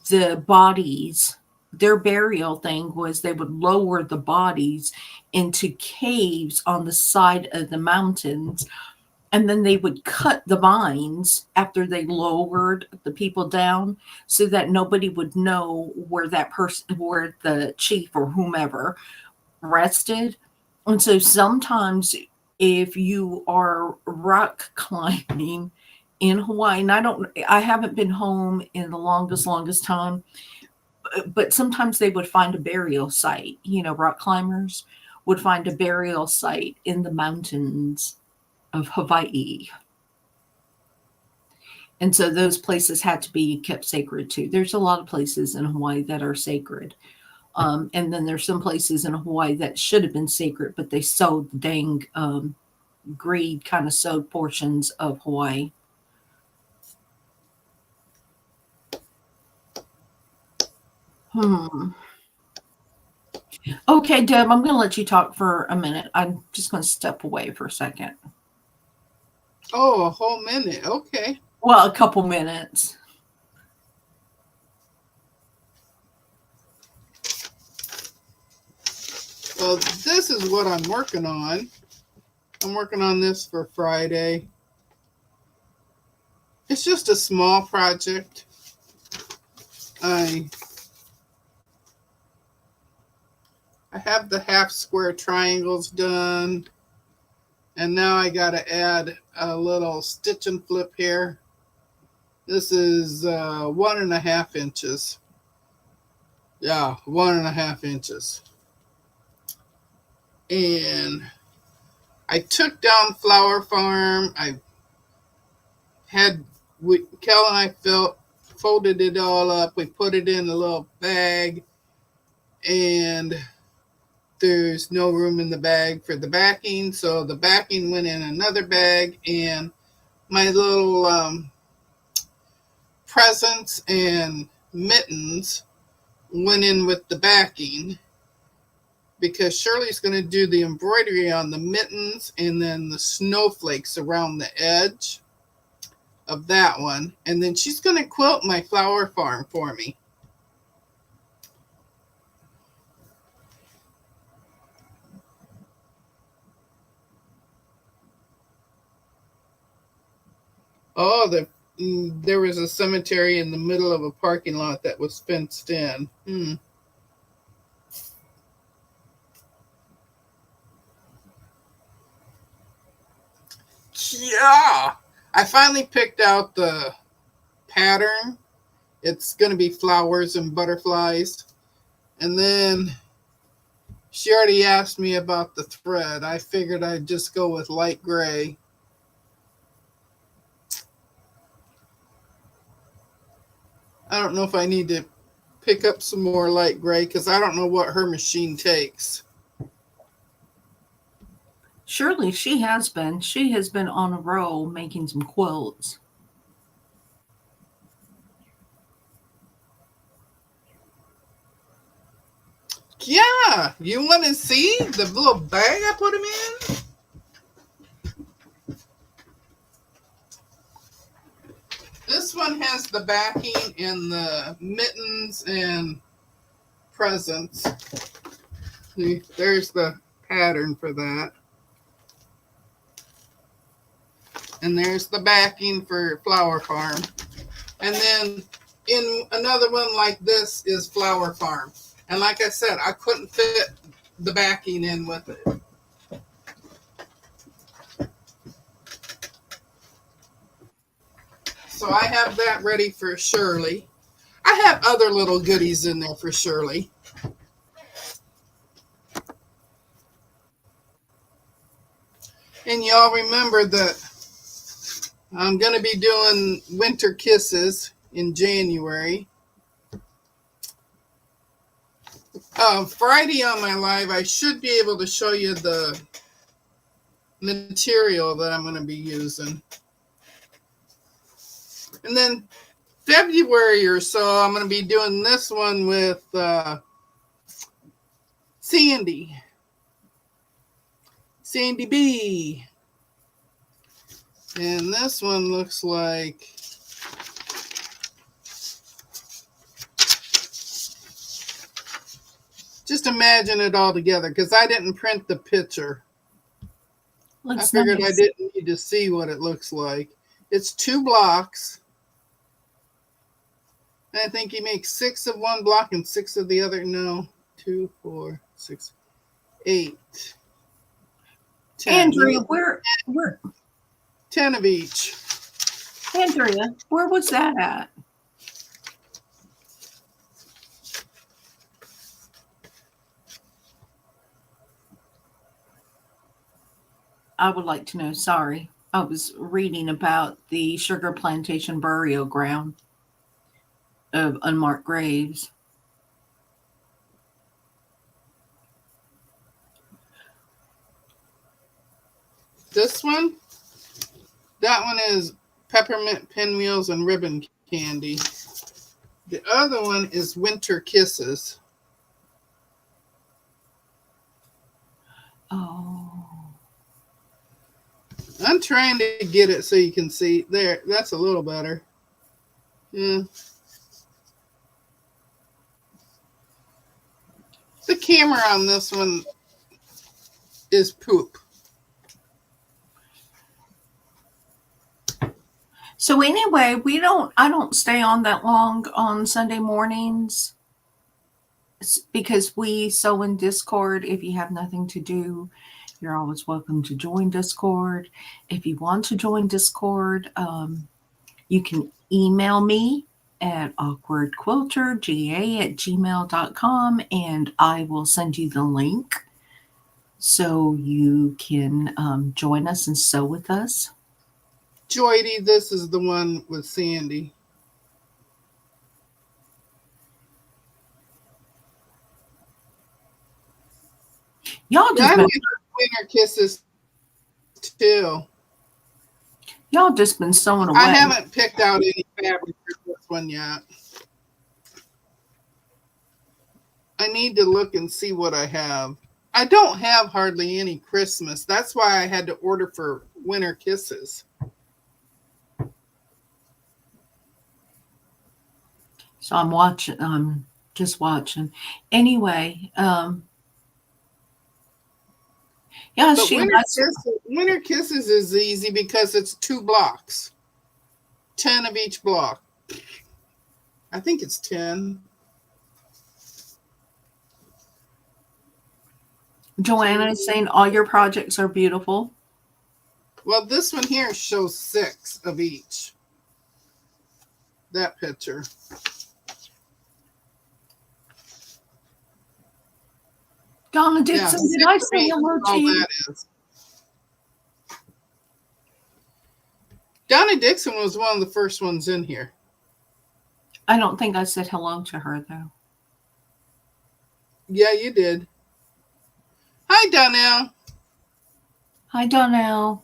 the bodies. Their burial thing was they would lower the bodies into caves on the side of the mountains, and then they would cut the vines after they lowered the people down so that nobody would know where that person, where the chief or whomever rested. And so sometimes if you are rock climbing in Hawaii, and I haven't been home in the longest time, but sometimes they would find a burial site. Rock climbers would find a burial site in the mountains of Hawaii. And so those places had to be kept sacred too. There's a lot of places in Hawaii that are sacred. And then there's some places in Hawaii that should have been sacred, but they sold the dang greed kind of sowed portions of Hawaii. Okay, Deb, I'm going to let you talk for a minute. I'm just going to step away for a second. Oh, a whole minute. Okay. Well, a couple minutes. Well, this is what I'm working on. I'm working on this for Friday. It's just a small project. I have the half square triangles done. And now I got to add a little stitch and flip here. This is 1.5 inches. Yeah, 1.5 inches. And I took down Flower Farm. I had, Kel and I folded it all up. We put it in a little bag. And there's no room in the bag for the backing. So the backing went in another bag. And my little presents and mittens went in with the backing, because Shirley's going to do the embroidery on the mittens and then the snowflakes around the edge of that one. And then she's going to quilt my Flower Farm for me. Oh, there was a cemetery in the middle of a parking lot that was fenced in. Yeah, I finally picked out the pattern. It's going to be flowers and butterflies. And then she already asked me about the thread. I figured I'd just go with light gray. I don't know if I need to pick up some more light gray because I don't know what her machine takes. Surely she has been. She has been on a roll making some quilts. Yeah, you want to see the little bag I put them in? This one has the backing and the mittens and presents. See, there's the pattern for that. And there's the backing for Flower Farm. And then in another one like this is Flower Farm. And like I said, I couldn't fit the backing in with it. So I have that ready for Shirley. I have other little goodies in there for Shirley. And y'all remember that I'm going to be doing Winter Kisses in January. Friday on my live, I should be able to show you the material that I'm going to be using. And then February or so, I'm going to be doing this one with Sandy B. And this one looks like just imagine it all together because I didn't print the picture. I figured nice. I didn't need to see what it looks like. It's 2 blocks. And I think you make 6 of one block and 6 of the other. No, 2, 4, 6, 8. 10. Andrea, where 10 of each. Andrea, where was that at? I would like to know. Sorry. I was reading about the sugar plantation burial ground of unmarked graves. This one? That one is peppermint pinwheels and ribbon candy. The other one is Winter Kisses. Oh. I'm trying to get it so you can see. There, that's a little better. Yeah. The camera on this one is poop. So anyway, I don't stay on that long on Sunday mornings because we sew in Discord. If you have nothing to do, you're always welcome to join Discord. If you want to join Discord, you can email me at awkwardquilterga@gmail.com and I will send you the link so you can join us and sew with us. Joydy, this is the one with Sandy. Y'all just been, Winter Kisses too. y'all just been sewing away. I haven't picked out any fabric for this one yet. I need to look and see what I have. I don't have hardly any Christmas. That's why I had to order for Winter Kisses. So I'm just watching. Anyway, yeah, but Winter Kisses is easy because it's 2 blocks. 10 of each block. I think it's 10. Joanna is saying all your projects are beautiful. Well, this one here shows 6 of each. That picture. Donna Dixon, did I say hello to you? Donna Dixon was one of the first ones in here. I don't think I said hello to her, though. Yeah, you did. Hi, Donnell. Hi, Donnell.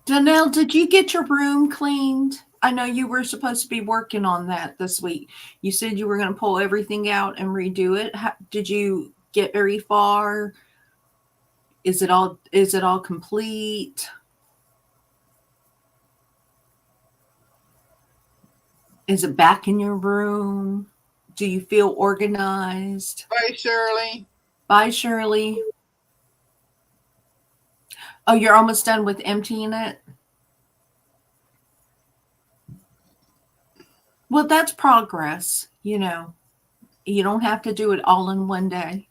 Donnell, did you get your room cleaned? I know you were supposed to be working on that this week. You said you were going to pull everything out and redo it. Did you get very far? Is it all complete? Is it back in your room? Do you feel organized? Bye, Shirley. Bye, Shirley. Oh, you're almost done with emptying it? Well, that's progress. You don't have to do it all in one day.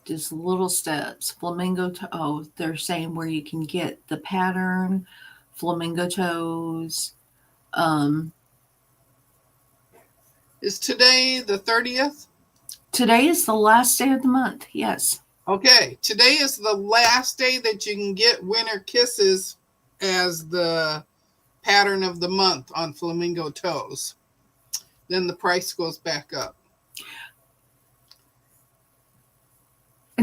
Just little steps. Flamingo toe. Oh, they're saying where you can get the pattern, flamingo toes. Is today the 30th? Today is the last day of the month. Yes. Okay, today is the last day that you can get Winter Kisses as the pattern of the month on flamingo toes. Then the price goes back up.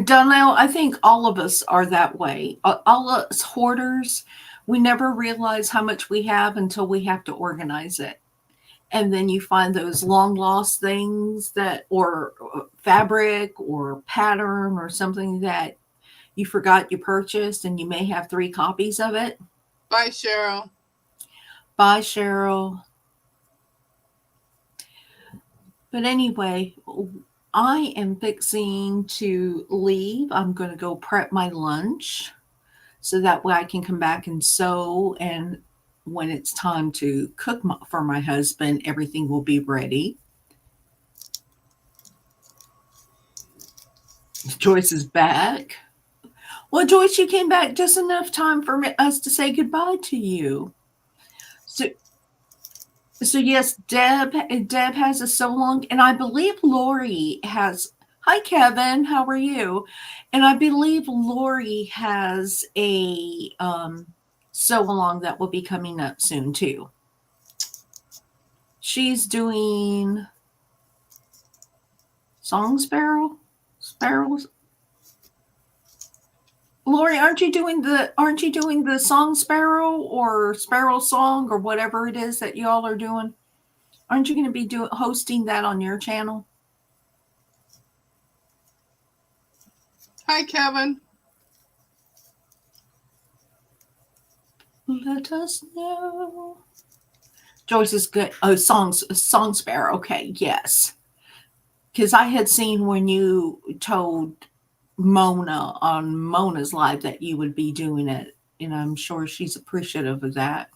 Donnell, I think all of us are that way. All us hoarders, we never realize how much we have until we have to organize it. And then you find those long lost things or fabric or pattern or something that you forgot you purchased, and you may have 3 copies of it. Bye, Cheryl. Bye, Cheryl. But anyway, I am fixing to leave. I'm going to go prep my lunch so that way I can come back and sew. And when it's time to cook for my husband, everything will be ready. Joyce is back. Well, Joyce, you came back just enough time for us to say goodbye to you. So yes, Deb has a so long, and I believe Lori has. Hi, Kevin. How are you? And I believe Lori has a sew along that will be coming up soon too. She's doing sparrows. Lori, aren't you doing the song sparrow or sparrow song or whatever it is that y'all are doing? Aren't you going to be hosting that on your channel? Hi, Kevin. Let us know. Joyce is good. Oh, song sparrow. Okay, yes. Because I had seen when you told Mona on Mona's live that you would be doing it, and I'm sure she's appreciative of that.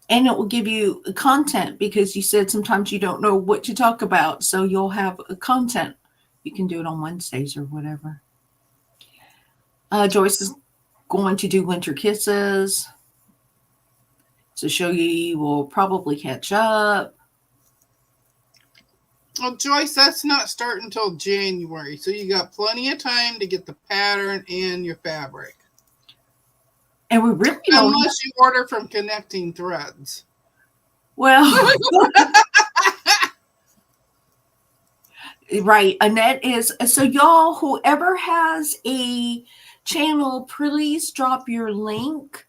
And it will give you content because you said sometimes you don't know what to talk about, so you'll have content. You can do it on Wednesdays or whatever. Joyce is going to do Winter Kisses, so you will probably catch up. Well, Joyce, that's not starting until January, so you got plenty of time to get the pattern and your fabric. And we really don't. Unless you order from Connecting Threads. Well, right. Annette is. So y'all, whoever has a channel, please drop your link.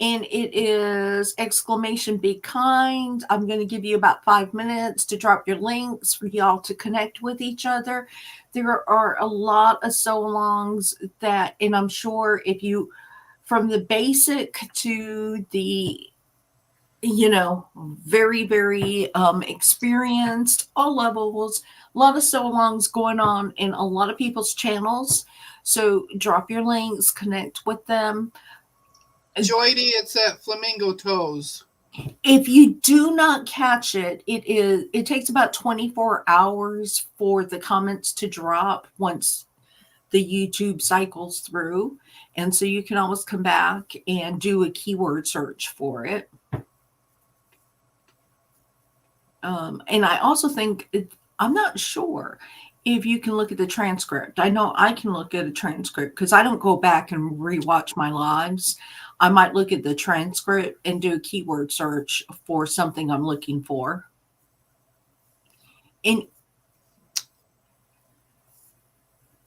And it is ! Be kind. I'm going to give you about 5 minutes to drop your links for y'all to connect with each other. There are a lot of sew-alongs that, and I'm sure if you, from the basic to the, very, very experienced, all levels, a lot of sew-alongs going on in a lot of people's channels. So drop your links, connect with them. Joydy, it's at Flamingo Toes. If you do not catch it, it takes about 24 hours for the comments to drop once the YouTube cycles through. And so you can always come back and do a keyword search for it. And I also think, I'm not sure if you can look at the transcript. I know I can look at a transcript because I don't go back and rewatch my lives. I might look at the transcript and do a keyword search for something I'm looking for. And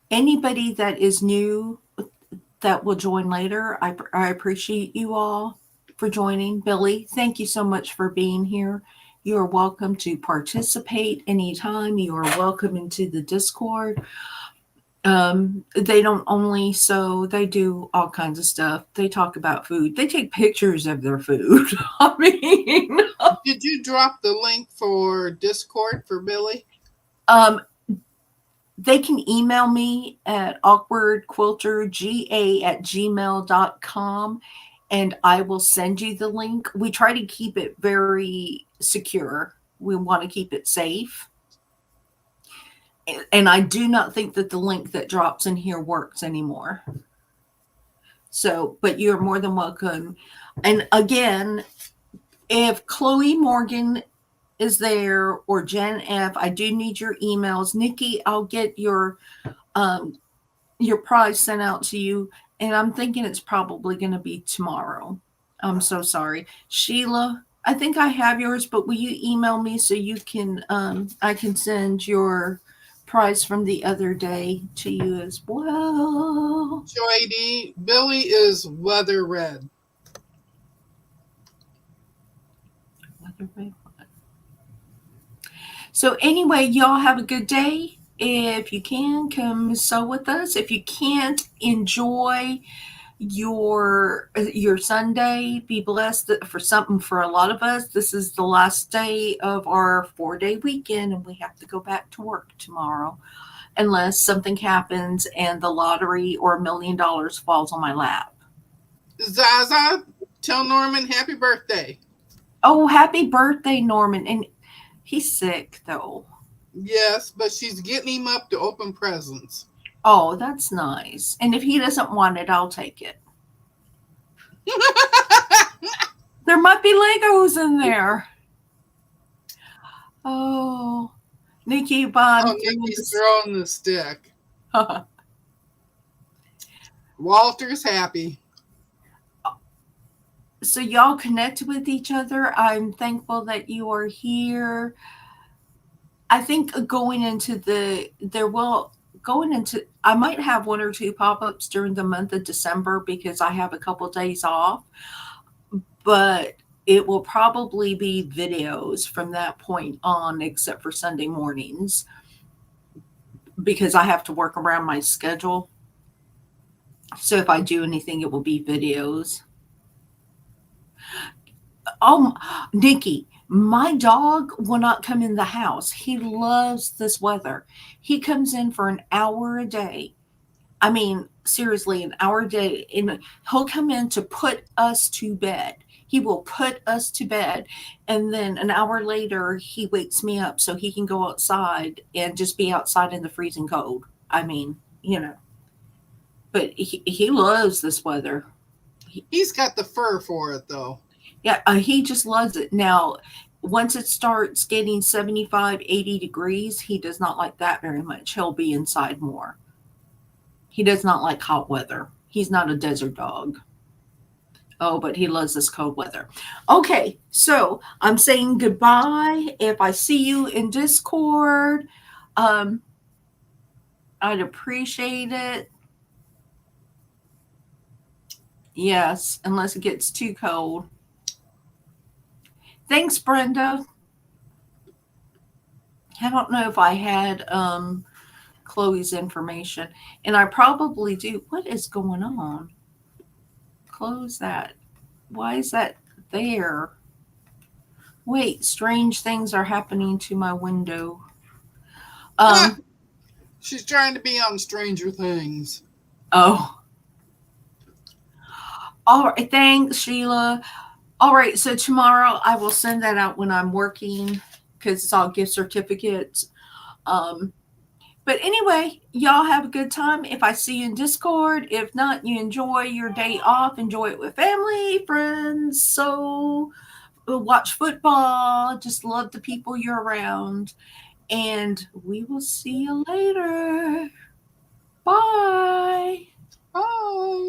anybody that is new, that will join later. I appreciate you all for joining. Billy, thank you so much for being here. You are welcome to participate anytime. You are welcome into the Discord. They don't only sew, they do all kinds of stuff. They talk about food. They take pictures of their food. I mean, Did you drop the link for Discord for Billy? they can email me at awkwardquilterga@gmail.com and I will send you the link. We try to keep it very secure. We want to keep it safe. And I do not think that the link that drops in here works anymore. So, but you're more than welcome. And again, if Chloe Morgan is there or Jen F, I do need your emails. Nikki, I'll get your prize sent out to you. And I'm thinking it's probably going to be tomorrow. I'm so sorry. Sheila, I think I have yours, but will you email me so you can, I can send your prize from the other day to you as well. Joy D, Billy is weather red. So anyway, y'all have a good day. If you can, come sew with us. If you can't, enjoy your Sunday. Be blessed. For a lot of us, this is the last day of our 4-day weekend, and we have to go back to work tomorrow, unless something happens and the lottery or $1 million falls on my lap. Zaza, tell Norman happy birthday. Oh, happy birthday, Norman! And he's sick though. Yes, but she's getting him up to open presents. Oh, that's nice. And if he doesn't want it, I'll take it. There might be Legos in there. Oh, Nikki, Bob. Oh, Nikki's throwing the stick. Walter's happy. So y'all connect with each other. I'm thankful that you are here. I think I might have 1 or 2 pop-ups during the month of December because I have a couple days off, but it will probably be videos from that point on, except for Sunday mornings, because I have to work around my schedule. So if I do anything, it will be videos. Oh, Nikki, my dog will not come in the house. He loves this weather. He comes in for an hour a day. I mean, seriously, an hour a day. And he'll come in to put us to bed. He will put us to bed. And then an hour later, he wakes me up so he can go outside and just be outside in the freezing cold. I mean, but he loves this weather. He's got the fur for it, though. Yeah, he just loves it. Now, once it starts getting 75, 80 degrees, he does not like that very much. He'll be inside more. He does not like hot weather. He's not a desert dog. Oh, but he loves this cold weather. Okay, so I'm saying goodbye. If I see you in Discord, I'd appreciate it. Yes, unless it gets too cold. Thanks, Brenda. I don't know if I had Chloe's information, and I probably do. What is going on? Close that. Why is that there? Wait, strange things are happening to my window. She's trying to be on Stranger Things. Oh. All right, thanks, Sheila. All right, so tomorrow I will send that out when I'm working because it's all gift certificates. But anyway, y'all have a good time. If I see you in Discord, if not, you enjoy your day off. Enjoy it with family, friends. So watch football. Just love the people you're around. And we will see you later. Bye. Bye.